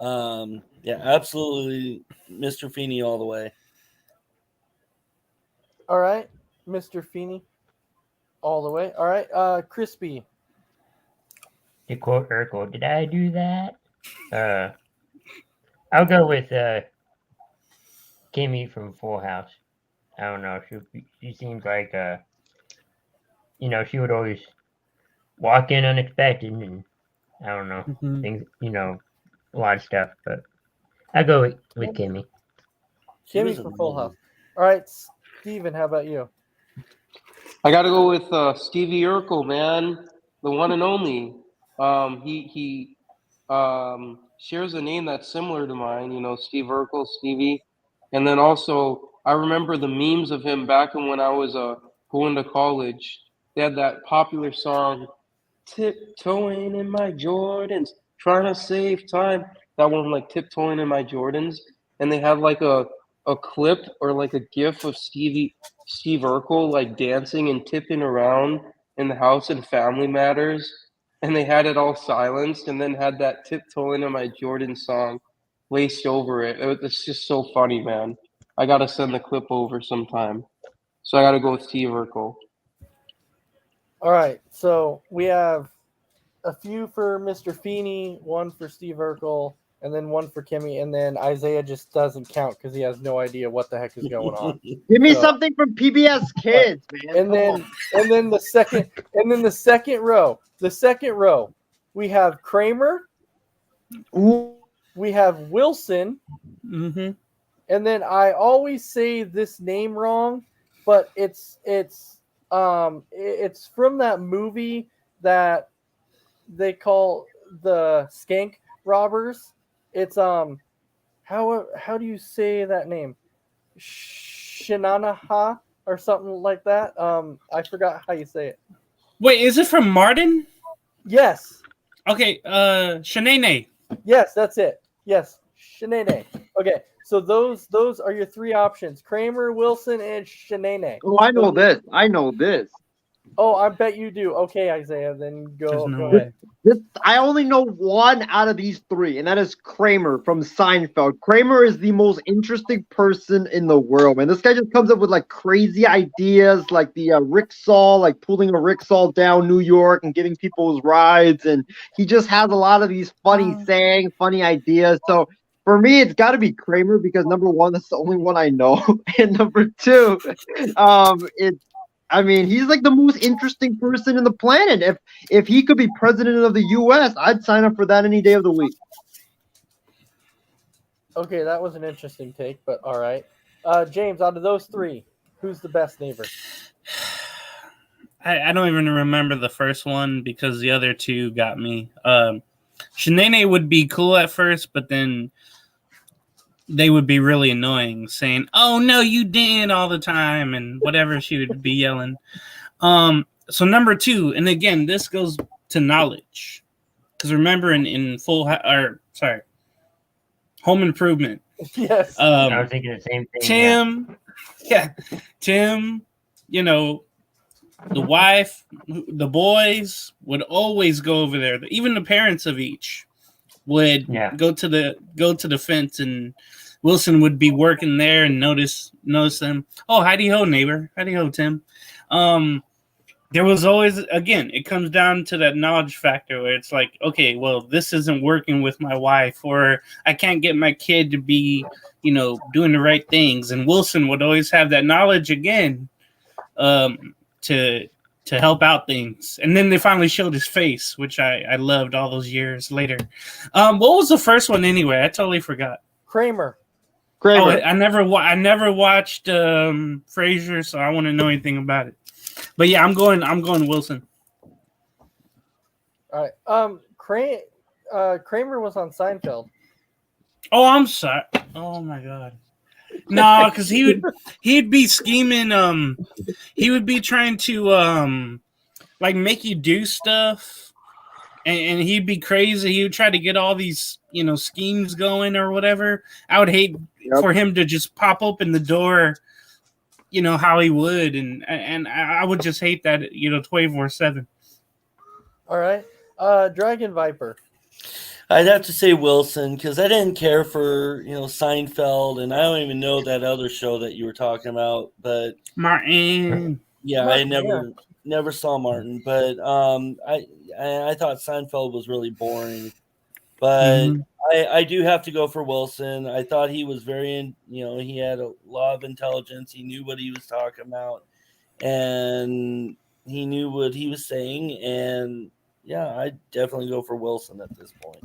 [SPEAKER 5] absolutely, Mr. Feeney all the way.
[SPEAKER 2] All right, Mr. Feeney, all the way. All right, Crispy.
[SPEAKER 6] To quote Urkel, did I do that? I'll go with Kimmy from Full House. I don't know. She seems like she would always walk in unexpected, and I don't know things. A lot of stuff. But I go with Kimmy.
[SPEAKER 2] Kimmy from Full House. All right, Steven, how about you?
[SPEAKER 7] I got to go with Stevie Urkel, man, the one and only. He shares a name that's similar to mine, Steve Urkel, Stevie. And then also, I remember the memes of him back when I was going to college. They had that popular song, Tiptoeing in My Jordans, trying to save time. That one, like, Tiptoeing in My Jordans. And they had, like, a clip or, like, a gif of Steve Urkel, like, dancing and tipping around in the house in Family Matters. And they had it all silenced and then had that Tiptoeing in My Jordan song laced over it. It's just so funny, man. I got to send the clip over sometime. So I got to go with Steve Urkel.
[SPEAKER 2] All right, so we have a few for Mr. Feeney, one for Steve Urkel, and then one for Kimmy, and then Isaiah just doesn't count because he has no idea what the heck is going on.
[SPEAKER 3] Give me
[SPEAKER 2] So-
[SPEAKER 3] something from PBS Kids, man.
[SPEAKER 2] And then the second row, we have Kramer,
[SPEAKER 3] Ooh,
[SPEAKER 2] we have Wilson,
[SPEAKER 4] Mm-hmm.
[SPEAKER 2] and then I always say this name wrong, but it's from that movie that they call the Skank Robbers. It's how do you say that name? Shinanaha or something like that. I forgot how you say it.
[SPEAKER 4] Wait, is it from Martin?
[SPEAKER 2] Yes.
[SPEAKER 4] Okay, Shanae.
[SPEAKER 2] Yes, that's it. Yes, Shanae. Okay, so those are your three options: Kramer, Wilson, and Shanae.
[SPEAKER 3] oh, I know this. I know this.
[SPEAKER 2] Oh, I bet you do. Okay, Isaiah, then
[SPEAKER 4] There's
[SPEAKER 2] go.
[SPEAKER 4] no
[SPEAKER 2] go
[SPEAKER 4] way.
[SPEAKER 2] ahead.
[SPEAKER 3] I only know one out of these three, and that is Kramer from Seinfeld. Kramer is the most interesting person in the world, man. This guy just comes up with like crazy ideas, like the rickshaw, like pulling a rickshaw down New York and giving people's rides, and he just has a lot of these funny sayings, funny ideas. So for me, it's got to be Kramer because number one, that's the only one I know, and number two, he's like the most interesting person in the planet. If he could be president of the U.S., I'd sign up for that any day of the week.
[SPEAKER 2] Okay, that was an interesting take, but all right. James, out of those three, who's the best neighbor?
[SPEAKER 4] I don't even remember the first one because the other two got me. Shanae would be cool at first, but then they would be really annoying, saying, "Oh no, you didn't," all the time, and whatever she would be yelling. So number two, and again, this goes to knowledge, because remember in Home Improvement.
[SPEAKER 2] Yes.
[SPEAKER 6] I was thinking the same thing.
[SPEAKER 4] Tim, the wife, the boys would always go over there. Even the parents of each would go to the fence, and Wilson would be working there and notice them. Oh, howdy ho, neighbor. Howdy ho, Tim. There was always, again, it comes down to that knowledge factor where it's like, okay, well, this isn't working with my wife, or I can't get my kid to be, doing the right things. And Wilson would always have that knowledge again, to help out things. And then they finally showed his face, which I loved all those years later. What was the first one anyway? I totally forgot.
[SPEAKER 2] Kramer.
[SPEAKER 3] Kramer.
[SPEAKER 4] Oh, I never watched Frasier, so I want to know anything about it. But yeah, I'm going Wilson.
[SPEAKER 2] All right. Kramer was on Seinfeld.
[SPEAKER 4] Oh, I'm sorry. Oh my god. No, because he'd be scheming. He would be trying to like make you do stuff, and he'd be crazy. He would try to get all these schemes going or whatever. I would hate for him to just pop open the door, how he would, and I would just hate that 24/7.
[SPEAKER 2] All right, Dragon Viper.
[SPEAKER 5] I'd have to say Wilson because I didn't care for Seinfeld, and I don't even know that other show that you were talking about. But
[SPEAKER 4] Martin.
[SPEAKER 5] yeah,
[SPEAKER 2] Martin,
[SPEAKER 5] I never saw Martin, but I thought Seinfeld was really boring. But I do have to go for Wilson. I thought he was very, he had a lot of intelligence. He knew what he was talking about, and he knew what he was saying. And yeah, I'd definitely go for Wilson at this point.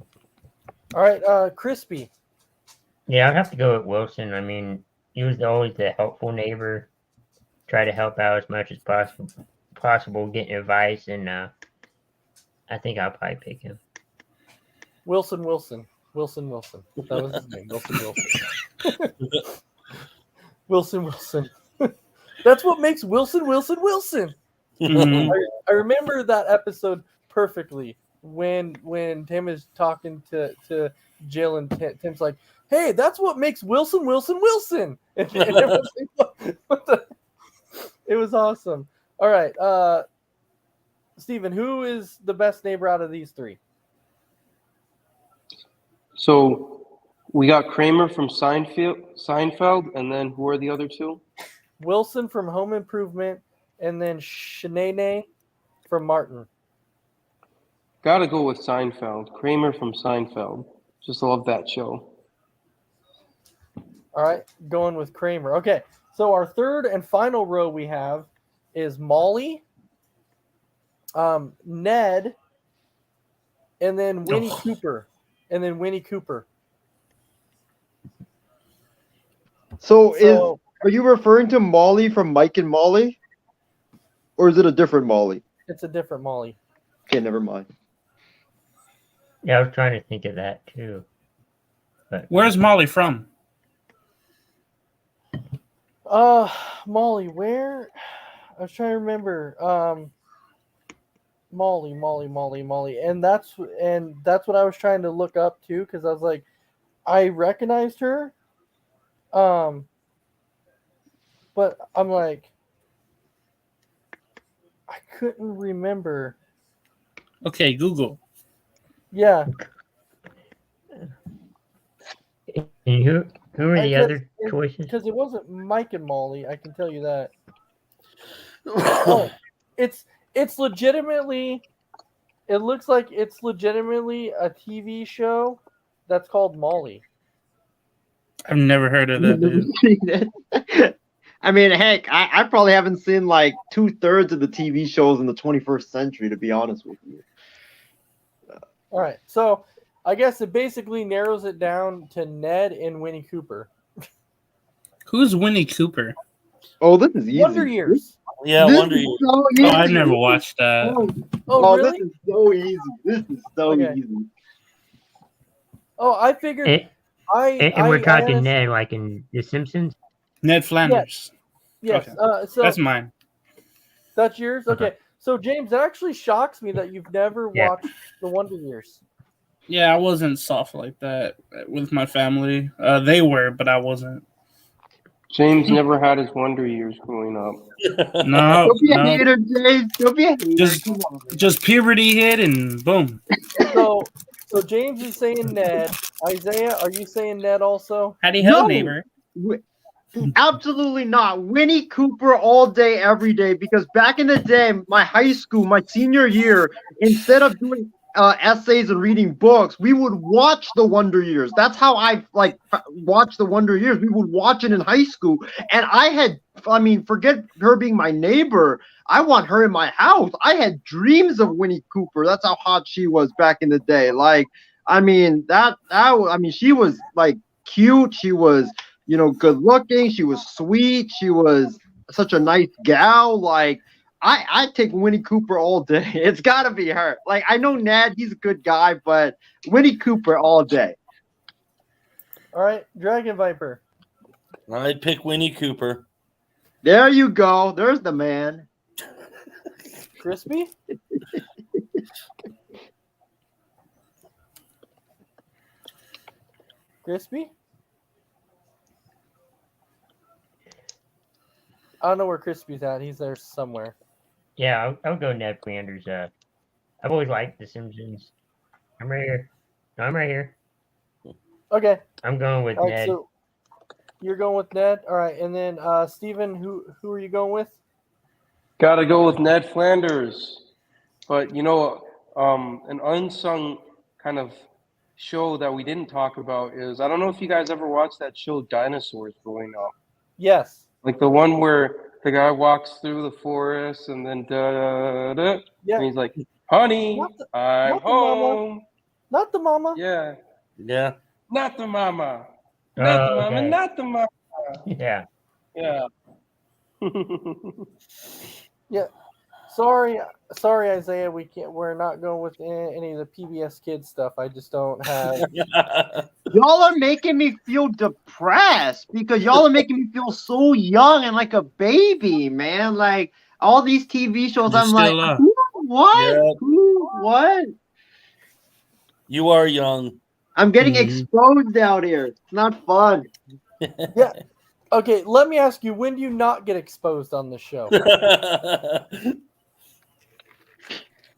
[SPEAKER 2] All right, Crispy.
[SPEAKER 6] Yeah, I'd have to go with Wilson. I mean, he was always the helpful neighbor, try to help out as much as possible, getting advice, and I think I'll probably pick him.
[SPEAKER 2] Wilson. That was his name. Wilson. That's what makes Wilson.
[SPEAKER 4] Mhm.
[SPEAKER 2] I remember that episode perfectly when Tim is talking to Jill, and Tim's like, "Hey, that's what makes Wilson." And everyone's like, what the? It was awesome. All right, Steven, who is the best neighbor out of these three?
[SPEAKER 7] So we got Kramer from Seinfeld, and then who are the other two?
[SPEAKER 2] Wilson from Home Improvement, and then Shanae from Martin.
[SPEAKER 7] Gotta go with Seinfeld. Kramer from Seinfeld. Just love that show.
[SPEAKER 2] All right, going with Kramer. Okay, so our third and final row we have is Molly, Ned, and then Winnie Cooper.
[SPEAKER 3] So are you referring to Molly from Mike and Molly? Or is it a different Molly?
[SPEAKER 2] It's a different Molly.
[SPEAKER 3] Okay, never mind.
[SPEAKER 6] Yeah, I was trying to think of that too. But
[SPEAKER 4] Where's Molly from?
[SPEAKER 2] Molly, where? I was trying to remember. Molly, and that's what I was trying to look up too, because I was like, I recognized her, but I'm like, I couldn't remember.
[SPEAKER 4] Okay, Google.
[SPEAKER 2] Yeah,
[SPEAKER 6] and who are the other choices?
[SPEAKER 2] because it wasn't Mike and Molly. I can tell you that. Oh, it's legitimately. It looks like it's legitimately a TV show that's called Molly.
[SPEAKER 4] I've never heard of that. Dude.
[SPEAKER 3] I mean, heck, I probably haven't seen like 2/3 of the TV shows in the 21st century, to be honest with you.
[SPEAKER 2] All right, so I guess it basically narrows it down to Ned and Winnie Cooper.
[SPEAKER 4] Who's Winnie Cooper?
[SPEAKER 3] Oh, this is easy.
[SPEAKER 2] Wonder Years.
[SPEAKER 5] Yeah,
[SPEAKER 3] This
[SPEAKER 5] Wonder
[SPEAKER 3] is
[SPEAKER 5] Years.
[SPEAKER 3] so
[SPEAKER 4] Oh,
[SPEAKER 3] easy.
[SPEAKER 4] I've never watched that.
[SPEAKER 2] Oh, really?
[SPEAKER 3] This is so easy. This is so
[SPEAKER 2] Okay.
[SPEAKER 3] easy.
[SPEAKER 2] Oh, I figured.
[SPEAKER 6] And
[SPEAKER 2] I
[SPEAKER 6] we're talking
[SPEAKER 2] honest-
[SPEAKER 6] Ned, like in The Simpsons.
[SPEAKER 4] Ned Flanders.
[SPEAKER 2] Yes.
[SPEAKER 4] Okay.
[SPEAKER 2] So
[SPEAKER 4] That's mine.
[SPEAKER 2] that's yours.
[SPEAKER 6] Okay.
[SPEAKER 2] Okay. So James, it actually shocks me that you've never
[SPEAKER 6] Yeah.
[SPEAKER 2] watched The Wonder Years.
[SPEAKER 4] Yeah, I wasn't soft like that with my family. They were, but I wasn't.
[SPEAKER 7] James never had his Wonder Years growing up.
[SPEAKER 4] No,
[SPEAKER 3] Don't be a
[SPEAKER 4] no.
[SPEAKER 3] hater, James. Don't be a hater.
[SPEAKER 4] Just-
[SPEAKER 3] Come on.
[SPEAKER 4] Just puberty hit and boom.
[SPEAKER 2] So James is saying Ned. Isaiah, are you saying Ned also?
[SPEAKER 4] Howdy ho,
[SPEAKER 3] No.
[SPEAKER 4] neighbor.
[SPEAKER 3] Absolutely not. Winnie Cooper all day, every day. Because back in the day, my high school, my senior year, instead of doing essays and reading books, we would watch The Wonder Years. That's how I watched The Wonder Years. We would watch it in high school, and forget her being my neighbor. I want her in my house. I had dreams of Winnie Cooper. That's how hot she was back in the day. She was like cute. She was, good looking. She was sweet. She was such a nice gal. I take Winnie Cooper all day. It's got to be her. Like, I know Ned, he's a good guy, but Winnie Cooper all day.
[SPEAKER 2] All right, Dragon Viper.
[SPEAKER 5] I'd pick Winnie Cooper.
[SPEAKER 3] There you go. There's the man.
[SPEAKER 2] Crispy? Crispy? I don't know where Crispy's at. He's there somewhere.
[SPEAKER 6] Yeah, I'll go Ned Flanders. I've always liked The Simpsons. I'm right here. No, I'm right here.
[SPEAKER 2] Okay.
[SPEAKER 6] I'm going with
[SPEAKER 2] All right,
[SPEAKER 6] Ned.
[SPEAKER 2] so you're going with Ned. All right, and then Steven, who are you going with?
[SPEAKER 7] Got to go with Ned Flanders. But, an unsung kind of show that we didn't talk about is, I don't know if you guys ever watched that show Dinosaurs growing up.
[SPEAKER 2] Yes.
[SPEAKER 7] Like the one where the guy walks through the forest and then da-da-da,
[SPEAKER 2] Yeah.
[SPEAKER 7] and he's like, honey,
[SPEAKER 2] Not the-
[SPEAKER 7] I'm
[SPEAKER 2] not the mama.
[SPEAKER 7] home.
[SPEAKER 2] Not the mama.
[SPEAKER 7] Yeah.
[SPEAKER 5] Yeah.
[SPEAKER 7] Not the mama. Not the mama.
[SPEAKER 6] Okay.
[SPEAKER 7] Not the mama.
[SPEAKER 6] Yeah.
[SPEAKER 7] Yeah.
[SPEAKER 2] Sorry, Isaiah. We're not going with any of the PBS Kids stuff. I just don't have.
[SPEAKER 3] Y'all are making me feel depressed because y'all are making me feel so young and like a baby, man. Like all these TV shows,
[SPEAKER 4] You
[SPEAKER 3] I'm
[SPEAKER 4] still
[SPEAKER 3] like,
[SPEAKER 4] are.
[SPEAKER 3] who, what?
[SPEAKER 5] Yeah.
[SPEAKER 3] Who, what?
[SPEAKER 5] You are young.
[SPEAKER 3] I'm getting
[SPEAKER 4] Mhm.
[SPEAKER 3] exposed out here. It's not fun.
[SPEAKER 2] Okay, let me ask you: when do you not get exposed on this show?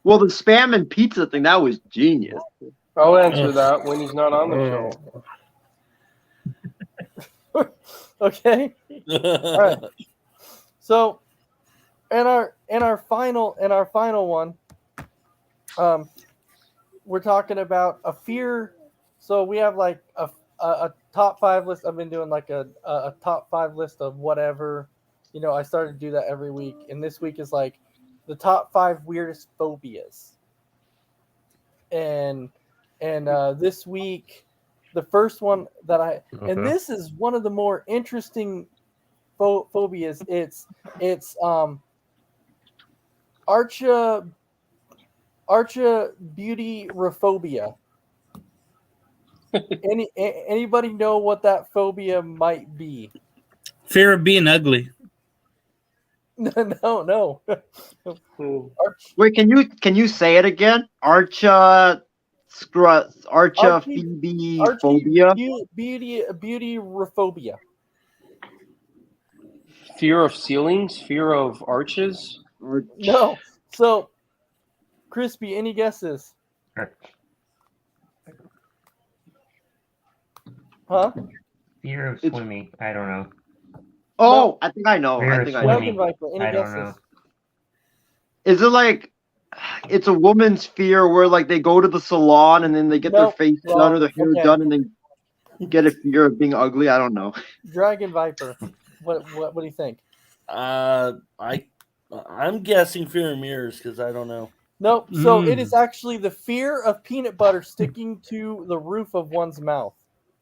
[SPEAKER 3] Well, the spam and pizza thing, that was genius.
[SPEAKER 7] I'll answer that when he's not on the show.
[SPEAKER 2] Okay. All right. So, in our final one, we're talking about a fear. So we have like a top 5 list. I've been doing like a top 5 list of whatever. I started to do that every week, and this week is like the top 5 weirdest phobias. And this week, the first one that and this is one of the more interesting phobias. It's archaebutyrophobia. Anybody know what that phobia might be?
[SPEAKER 4] Fear of being ugly.
[SPEAKER 2] No.
[SPEAKER 3] Wait, can you say it again? Archaephobia.
[SPEAKER 2] Beautyrophobia.
[SPEAKER 7] Fear of ceilings? Fear of arches?
[SPEAKER 2] No. So, Crispy, any guesses? Huh?
[SPEAKER 6] Fear of
[SPEAKER 3] It's-
[SPEAKER 6] swimming. I don't know.
[SPEAKER 3] Oh, I think I know.
[SPEAKER 6] Fear
[SPEAKER 3] I
[SPEAKER 6] of
[SPEAKER 3] think I know.
[SPEAKER 2] Dragon Viper, any
[SPEAKER 6] I don't
[SPEAKER 2] guesses?
[SPEAKER 6] know.
[SPEAKER 3] Is it like it's a woman's fear where like they go to the salon and then they get their
[SPEAKER 2] Nope,
[SPEAKER 3] face
[SPEAKER 2] wrong.
[SPEAKER 3] done or their hair
[SPEAKER 2] Okay.
[SPEAKER 3] done and then get a fear of being ugly? I don't know.
[SPEAKER 2] Dragon Viper. What do you think?
[SPEAKER 5] I'm guessing fear of mirrors because I don't know.
[SPEAKER 2] Nope. So it
[SPEAKER 4] Mm.
[SPEAKER 2] is actually the fear of peanut butter sticking to the roof of one's mouth.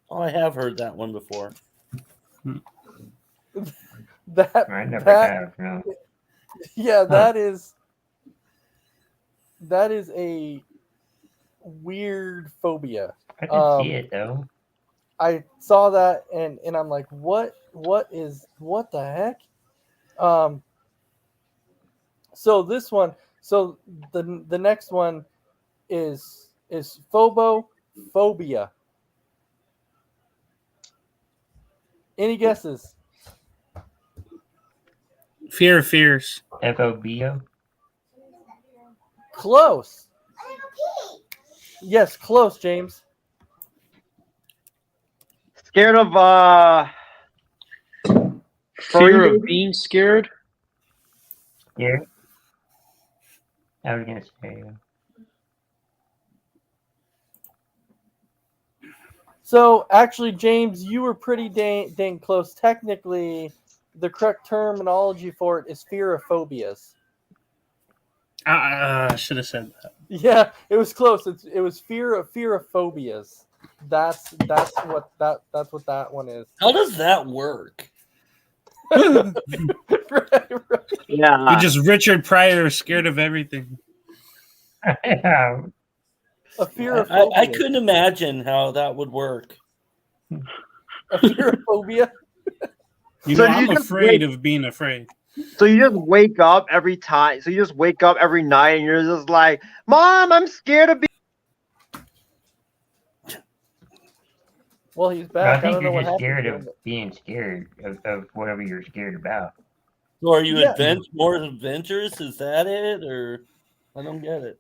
[SPEAKER 5] Oh, I have heard that one before.
[SPEAKER 2] That
[SPEAKER 6] I never
[SPEAKER 2] that
[SPEAKER 6] have. No.
[SPEAKER 2] yeah, that is a weird phobia.
[SPEAKER 6] I can see it though.
[SPEAKER 2] I saw that and I'm like, what the heck? So this one, so the next one is phobophobia. Any guesses?
[SPEAKER 4] Fear of fears.
[SPEAKER 6] FOBO.
[SPEAKER 2] Close. Yes, close, James.
[SPEAKER 3] Scared of
[SPEAKER 7] Fear
[SPEAKER 3] furry
[SPEAKER 7] of being scared?
[SPEAKER 6] Yeah. I was gonna say.
[SPEAKER 2] So actually, James, you were pretty dang close. Technically, the correct terminology for it is fear of phobias.
[SPEAKER 4] I should have said that.
[SPEAKER 2] Yeah, it was close. It was fear of phobias. That's what that one is.
[SPEAKER 5] How does that work?
[SPEAKER 2] right.
[SPEAKER 3] Yeah.
[SPEAKER 4] You're just Richard Pryor, scared of everything.
[SPEAKER 6] Yeah.
[SPEAKER 2] A fear of
[SPEAKER 5] I
[SPEAKER 2] phobia.
[SPEAKER 5] couldn't imagine how that would work.
[SPEAKER 2] A fear of phobia.
[SPEAKER 4] You
[SPEAKER 3] So
[SPEAKER 4] know,
[SPEAKER 3] you
[SPEAKER 4] I'm
[SPEAKER 3] just
[SPEAKER 4] afraid
[SPEAKER 3] wait-
[SPEAKER 4] of being afraid.
[SPEAKER 3] So you just wake up every time. So you just wake up every night and you're just like, Mom, I'm scared of being.
[SPEAKER 2] Well, he's
[SPEAKER 6] No, I
[SPEAKER 2] back. I,
[SPEAKER 6] think
[SPEAKER 2] don't know
[SPEAKER 6] you're
[SPEAKER 2] what
[SPEAKER 6] just
[SPEAKER 2] happened.
[SPEAKER 6] scared
[SPEAKER 2] to
[SPEAKER 6] of
[SPEAKER 2] him.
[SPEAKER 6] being scared of whatever you're scared about.
[SPEAKER 5] So are you
[SPEAKER 2] Yeah.
[SPEAKER 5] more adventurous? Is that it, or I don't get it?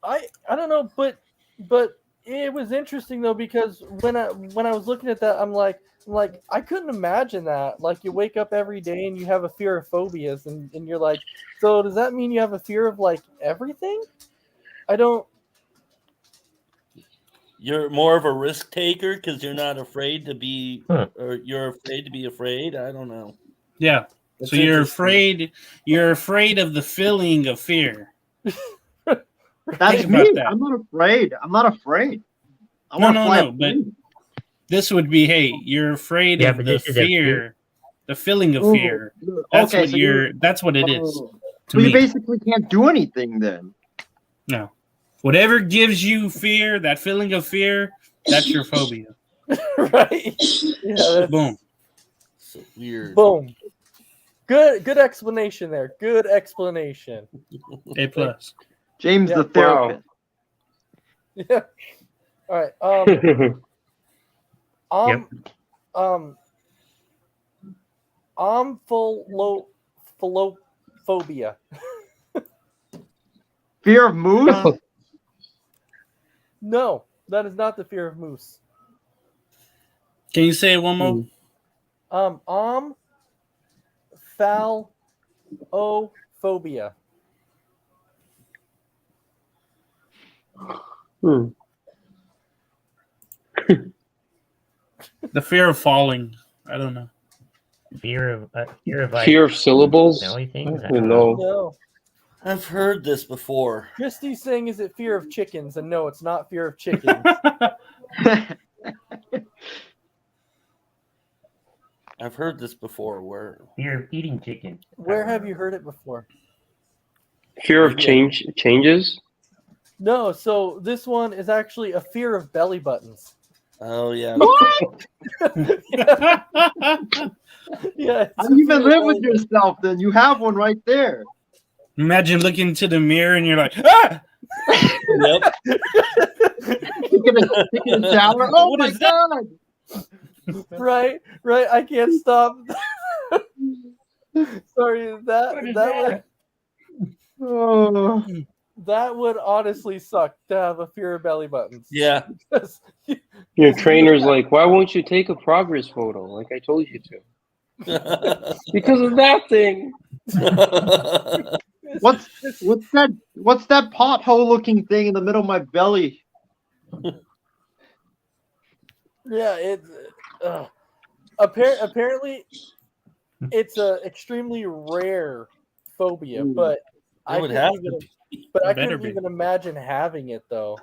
[SPEAKER 2] I don't know, but it was interesting though, because when I was looking at that, I'm like I couldn't imagine that. Like, you wake up every day and you have a fear of phobias, and you're like, so does that mean you have a fear of like everything? I don't.
[SPEAKER 5] You're more of a risk taker because you're not afraid to be,
[SPEAKER 6] Huh.
[SPEAKER 5] or you're afraid to be afraid. I don't know.
[SPEAKER 4] Yeah.
[SPEAKER 5] That's
[SPEAKER 4] So you're
[SPEAKER 5] interesting.
[SPEAKER 4] afraid. You're afraid of the feeling of fear.
[SPEAKER 3] That's
[SPEAKER 4] Think
[SPEAKER 3] me.
[SPEAKER 4] about that.
[SPEAKER 3] I'm not afraid. I'm not afraid. I
[SPEAKER 4] No,
[SPEAKER 3] want to
[SPEAKER 4] no,
[SPEAKER 3] fly
[SPEAKER 4] no,
[SPEAKER 3] a
[SPEAKER 4] but-
[SPEAKER 3] plane.
[SPEAKER 4] This would be, hey, you're afraid
[SPEAKER 6] Yeah,
[SPEAKER 4] of
[SPEAKER 6] but
[SPEAKER 4] the
[SPEAKER 6] this is a
[SPEAKER 4] fear, the feeling of
[SPEAKER 3] Ooh,
[SPEAKER 4] fear. That's
[SPEAKER 3] okay,
[SPEAKER 4] what
[SPEAKER 3] so
[SPEAKER 4] you're. That's what it is
[SPEAKER 3] oh,
[SPEAKER 4] to
[SPEAKER 3] so you
[SPEAKER 4] me.
[SPEAKER 3] basically can't do anything then.
[SPEAKER 4] No, whatever gives you fear, that feeling of fear, that's your phobia.
[SPEAKER 2] Right? Yeah. That's,
[SPEAKER 4] Boom.
[SPEAKER 5] So weird.
[SPEAKER 2] boom. Good explanation there. Good explanation.
[SPEAKER 4] A plus.
[SPEAKER 3] James
[SPEAKER 2] Yeah.
[SPEAKER 3] the therapist.
[SPEAKER 2] Yeah. All right. Phobia.
[SPEAKER 3] Fear of moose?
[SPEAKER 2] No, that is not the fear of moose.
[SPEAKER 4] Can you say it one more?
[SPEAKER 2] Phobia.
[SPEAKER 7] Hmm.
[SPEAKER 4] The fear of falling. I don't know.
[SPEAKER 6] Fear of like
[SPEAKER 7] Fear of syllables?
[SPEAKER 6] smelly things. I
[SPEAKER 7] You
[SPEAKER 6] don't
[SPEAKER 7] know.
[SPEAKER 2] No.
[SPEAKER 5] I've heard this before.
[SPEAKER 2] Christy's saying, is it fear of chickens? And no, it's not fear of chickens.
[SPEAKER 5] I've heard this before. Where
[SPEAKER 6] Fear of eating chicken.
[SPEAKER 2] Where have you heard it before?
[SPEAKER 7] Fear of changes?
[SPEAKER 2] No, so this one is actually a fear of belly buttons.
[SPEAKER 5] Oh yeah.
[SPEAKER 2] Yeah. it's
[SPEAKER 3] How
[SPEAKER 2] a
[SPEAKER 3] do you
[SPEAKER 2] fear
[SPEAKER 3] even
[SPEAKER 2] of
[SPEAKER 3] live with
[SPEAKER 2] belly
[SPEAKER 3] yourself then? You have one right there.
[SPEAKER 4] Imagine looking into the mirror and you're like, ah!
[SPEAKER 5] Yep.
[SPEAKER 3] Taking a shower. Oh
[SPEAKER 4] What
[SPEAKER 3] my
[SPEAKER 4] is that?
[SPEAKER 3] god!
[SPEAKER 2] buttons. Right. I can't stop. Sorry,
[SPEAKER 3] Oh.
[SPEAKER 2] that would honestly suck to have a fear of belly buttons.
[SPEAKER 5] Yeah.
[SPEAKER 2] Because
[SPEAKER 7] Your trainer's like, why won't you take a progress photo like I told you to? Because of that thing.
[SPEAKER 3] What's that pothole looking thing in the middle of my belly?
[SPEAKER 2] Yeah, it's apparently it's a extremely rare phobia,
[SPEAKER 3] Ooh.
[SPEAKER 2] but
[SPEAKER 5] It would have to
[SPEAKER 2] I
[SPEAKER 4] Better
[SPEAKER 2] couldn't
[SPEAKER 4] be.
[SPEAKER 2] even imagine having it though.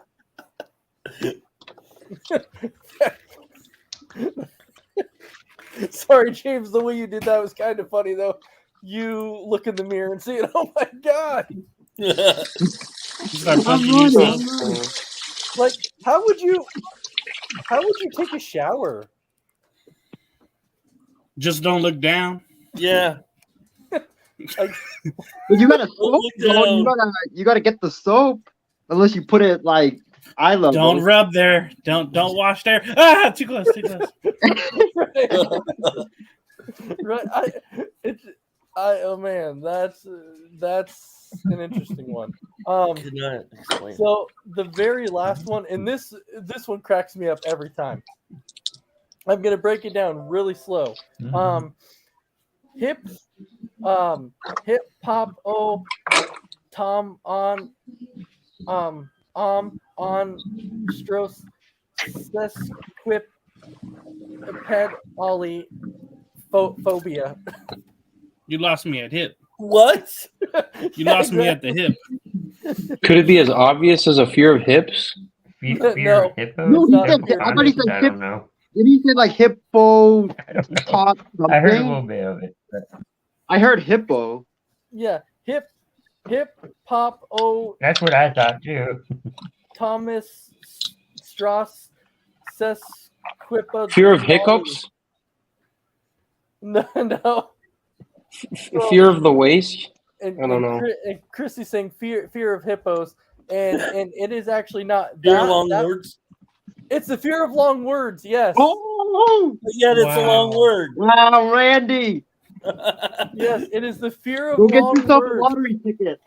[SPEAKER 2] Sorry, James, the way you did that was kind of funny though. You look in the mirror and see it. Oh my god!
[SPEAKER 4] You start punching yourself.
[SPEAKER 2] Like, how would you take a shower?
[SPEAKER 4] Just don't look down.
[SPEAKER 5] Yeah.
[SPEAKER 2] Like,
[SPEAKER 3] But you gotta soap,
[SPEAKER 5] look
[SPEAKER 3] bro.
[SPEAKER 5] down.
[SPEAKER 3] You gotta get the soap. Unless you put it like eye level.
[SPEAKER 4] Don't rub there. Don't wash there. Ah, too close.
[SPEAKER 2] right? Oh man, that's an interesting one.
[SPEAKER 5] Could not explain.
[SPEAKER 2] So the very last one, and this one cracks me up every time. I'm gonna break it down really slow. Hip hop Tom on Stros quip ped ollie phobia.
[SPEAKER 4] You lost me at hip.
[SPEAKER 5] What?
[SPEAKER 4] You lost me at the hip.
[SPEAKER 7] Could it be as obvious as a fear of hips?
[SPEAKER 6] Fear
[SPEAKER 2] No.
[SPEAKER 6] of hippos?
[SPEAKER 2] No, he
[SPEAKER 3] said-
[SPEAKER 2] I
[SPEAKER 3] thought he said
[SPEAKER 6] I
[SPEAKER 3] hip-
[SPEAKER 6] don't know.
[SPEAKER 3] Did he say like hippo
[SPEAKER 6] I don't know.
[SPEAKER 3] pot
[SPEAKER 6] I heard a
[SPEAKER 3] something?
[SPEAKER 6] little bit of it. But
[SPEAKER 3] I heard hippo.
[SPEAKER 2] Yeah, hip pop o
[SPEAKER 6] that's what I thought too.
[SPEAKER 2] Thomas Strauss Sesquipa.
[SPEAKER 7] Fear of hiccups?
[SPEAKER 2] No, no.
[SPEAKER 7] Fear of the waist?
[SPEAKER 2] And,
[SPEAKER 7] I don't know.
[SPEAKER 2] And Christy's saying fear of hippos, and it is actually not
[SPEAKER 5] Fear
[SPEAKER 2] that,
[SPEAKER 5] long
[SPEAKER 2] that-
[SPEAKER 5] words.
[SPEAKER 2] It's the fear of long words. Yes,
[SPEAKER 3] Oh,
[SPEAKER 5] But yet it's a long
[SPEAKER 4] Wow.
[SPEAKER 5] word.
[SPEAKER 3] wow, Randy.
[SPEAKER 2] yes, it is the fear of
[SPEAKER 3] Go get
[SPEAKER 2] long
[SPEAKER 3] yourself a
[SPEAKER 2] words.
[SPEAKER 3] lottery ticket.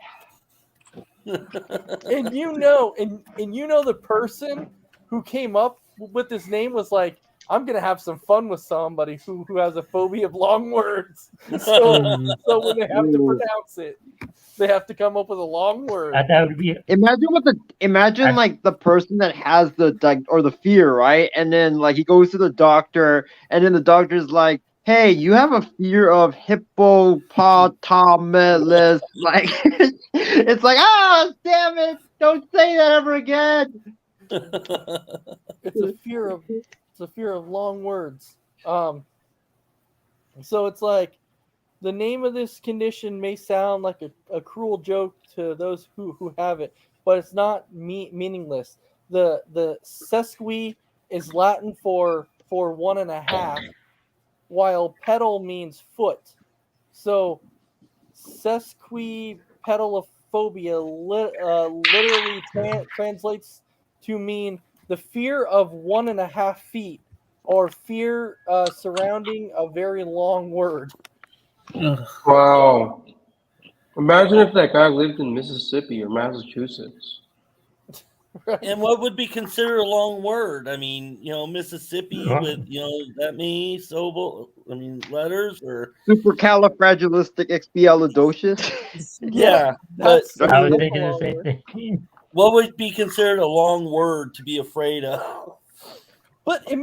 [SPEAKER 2] And you know, the person who came up with this name was like, I'm gonna have some fun with somebody who has a phobia of long words. So when they have to
[SPEAKER 3] Ooh.
[SPEAKER 2] pronounce it, they have to come up with a long word.
[SPEAKER 6] I thought it would be
[SPEAKER 3] Imagine like the person that has the or the fear, right? And then like he goes to the doctor, and then the doctor's like, "Hey, you have a fear of hippopotamus." Like it's like, ah, damn it! Don't say that ever again.
[SPEAKER 2] It's a fear of long words. So it's like the name of this condition may sound like a cruel joke to those who have it, but it's not meaningless. The sesqui is Latin for 1.5, while pedal means foot. So sesquipedalophobia literally translates to mean the fear of 1.5 feet, or fear surrounding a very long word.
[SPEAKER 4] Ugh.
[SPEAKER 7] Wow. Imagine if that guy lived in Mississippi or Massachusetts.
[SPEAKER 5] And what would be considered a long word? I mean, Mississippi with, that many letters, or
[SPEAKER 3] Supercalifragilisticexpialidocious.
[SPEAKER 5] yeah. But
[SPEAKER 2] That's
[SPEAKER 6] I was
[SPEAKER 2] that's a
[SPEAKER 6] thinking the
[SPEAKER 2] long
[SPEAKER 6] same
[SPEAKER 2] word.
[SPEAKER 6] thing.
[SPEAKER 5] what would be considered a long word to be afraid of?
[SPEAKER 2] But it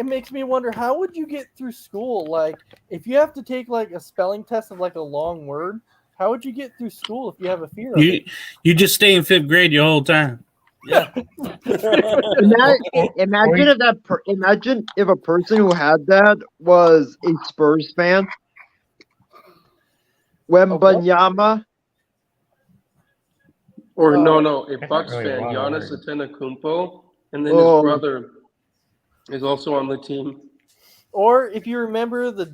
[SPEAKER 2] makes me wonder, how would you get through school? Like, if you have to take like a spelling test of like a long word, how would you get through school if you have a fear of it?
[SPEAKER 4] You just stay in 5th grade your whole time.
[SPEAKER 5] Yeah.
[SPEAKER 3] Imagine if a person who had that was a Spurs fan. Wembanyama.
[SPEAKER 7] Or
[SPEAKER 2] Uh,
[SPEAKER 7] a
[SPEAKER 6] That's
[SPEAKER 7] Bucks
[SPEAKER 6] not really
[SPEAKER 7] fan,
[SPEAKER 6] a long
[SPEAKER 7] Giannis
[SPEAKER 6] word.
[SPEAKER 7] Antetokounmpo, and then
[SPEAKER 3] Oh.
[SPEAKER 7] his brother is also on the team.
[SPEAKER 2] Or if you remember the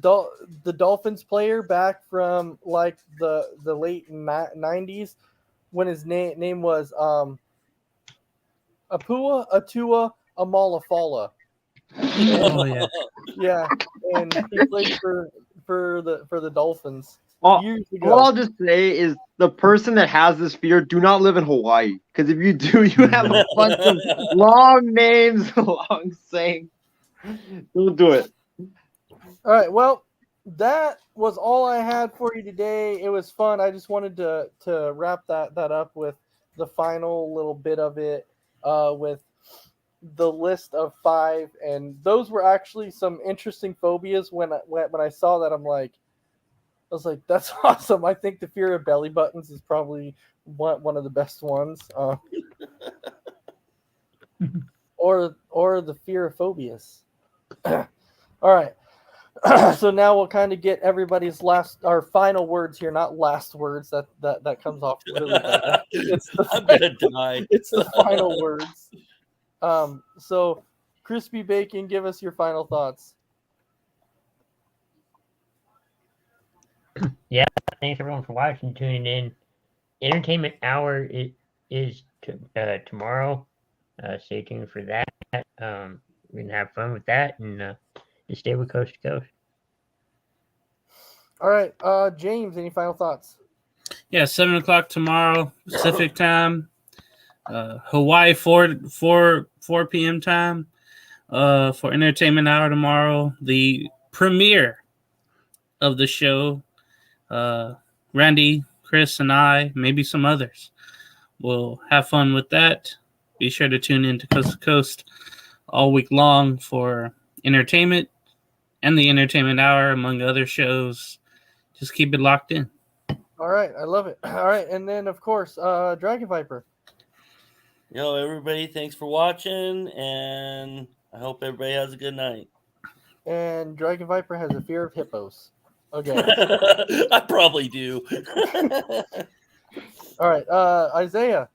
[SPEAKER 2] Dolphins player back from like the late 90s, when his name was Atua Amalafala.
[SPEAKER 4] Oh yeah.
[SPEAKER 2] Yeah, and he played for the Dolphins
[SPEAKER 3] All,
[SPEAKER 2] years
[SPEAKER 3] all
[SPEAKER 2] ago.
[SPEAKER 3] I'll just say is the person that has this fear, do not live in Hawaii. Because if you do, you have a bunch of long names, long sayings. Don't do it.
[SPEAKER 2] All right, well, that was all I had for you today. It was fun. I just wanted to wrap that up with the final little bit of it, with the list of 5, and those were actually some interesting phobias. When I saw that, I was like, that's awesome. I think the fear of belly buttons is probably one of the best ones, or the fear of phobias. All right. So now we'll kind of get everybody's final words here, not last words. That comes off really bad.
[SPEAKER 5] I'm gonna die.
[SPEAKER 2] It's the final words. So Crispy Bacon, give us your final thoughts.
[SPEAKER 6] Thanks everyone for watching, tuning in. Entertainment Hour is tomorrow. Stay tuned for that. We can have fun with that and just stay with Coast to Coast.
[SPEAKER 2] All right, James, any final thoughts?
[SPEAKER 4] Yeah, 7:00 tomorrow Pacific time. Hawaii 4 p.m. time. For Entertainment Hour tomorrow, the premiere of the show. Randy, Chris, and I, maybe some others, will have fun with that. Be sure to tune in to Coast to Coast all week long for entertainment and the Entertainment Hour, among other shows. Just keep it locked in.
[SPEAKER 2] All right, I love it. All right, and then of course, Dragon Viper.
[SPEAKER 5] Everybody, thanks for watching, and I hope everybody has a good night.
[SPEAKER 2] And Dragon Viper has a fear of hippos. Okay.
[SPEAKER 5] I probably do.
[SPEAKER 2] All right. Isaiah.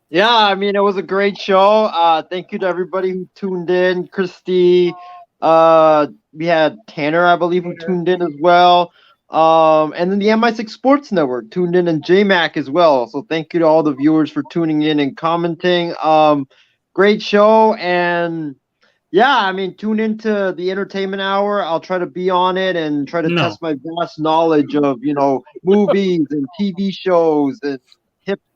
[SPEAKER 3] Yeah, I mean, it was a great show. Thank you to everybody who tuned in. Christy, we had Tanner, I believe, who tuned in as well. And then the MI6 Sports Network tuned in, and JMac as well. So thank you to all the viewers for tuning in and commenting. Great show, and yeah, I mean, tune into the Entertainment Hour. I'll try to be on it and try to
[SPEAKER 4] No.
[SPEAKER 3] test my vast knowledge of movies and TV shows and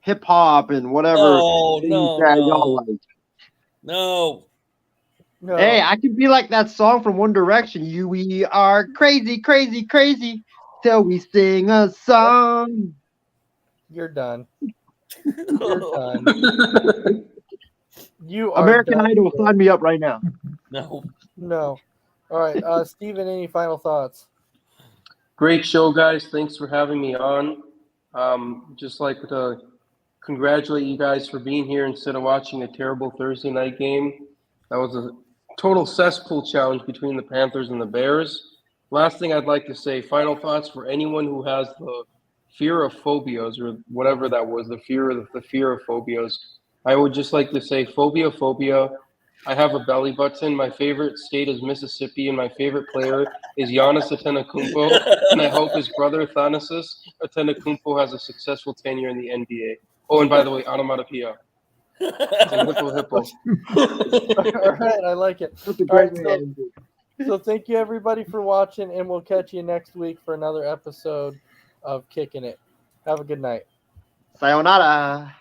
[SPEAKER 3] hip hop and whatever
[SPEAKER 5] No,
[SPEAKER 3] things
[SPEAKER 5] no,
[SPEAKER 3] that
[SPEAKER 5] no.
[SPEAKER 3] y'all like.
[SPEAKER 5] No.
[SPEAKER 2] No.
[SPEAKER 3] Hey, I could be like that song from One Direction. We are crazy, crazy, crazy till we sing a song.
[SPEAKER 2] You're done. You're done. You are
[SPEAKER 3] American
[SPEAKER 2] done.
[SPEAKER 3] Idol, sign me up right now.
[SPEAKER 5] No.
[SPEAKER 2] No. All right. Steven, any final thoughts?
[SPEAKER 7] Great show, guys. Thanks for having me on. Just like to congratulate you guys for being here instead of watching a terrible Thursday night game. That was a total cesspool challenge between the Panthers and the Bears. Last thing I'd like to say, final thoughts for anyone who has the fear of phobias or whatever that was, the fear of phobias. I would just like to say phobia. I have a belly button. My favorite state is Mississippi, and my favorite player is Giannis Antetokounmpo. And I hope his brother Thanasis Antetokounmpo has a successful tenure in the NBA. Oh, and by the way, onomatopoeia. And hippo hippo.
[SPEAKER 2] All right. I like it.
[SPEAKER 3] That's a
[SPEAKER 2] All right,
[SPEAKER 3] great man.
[SPEAKER 2] So thank you everybody for watching, and we'll catch you next week for another episode of Kicking It. Have a good night.
[SPEAKER 3] Sayonara.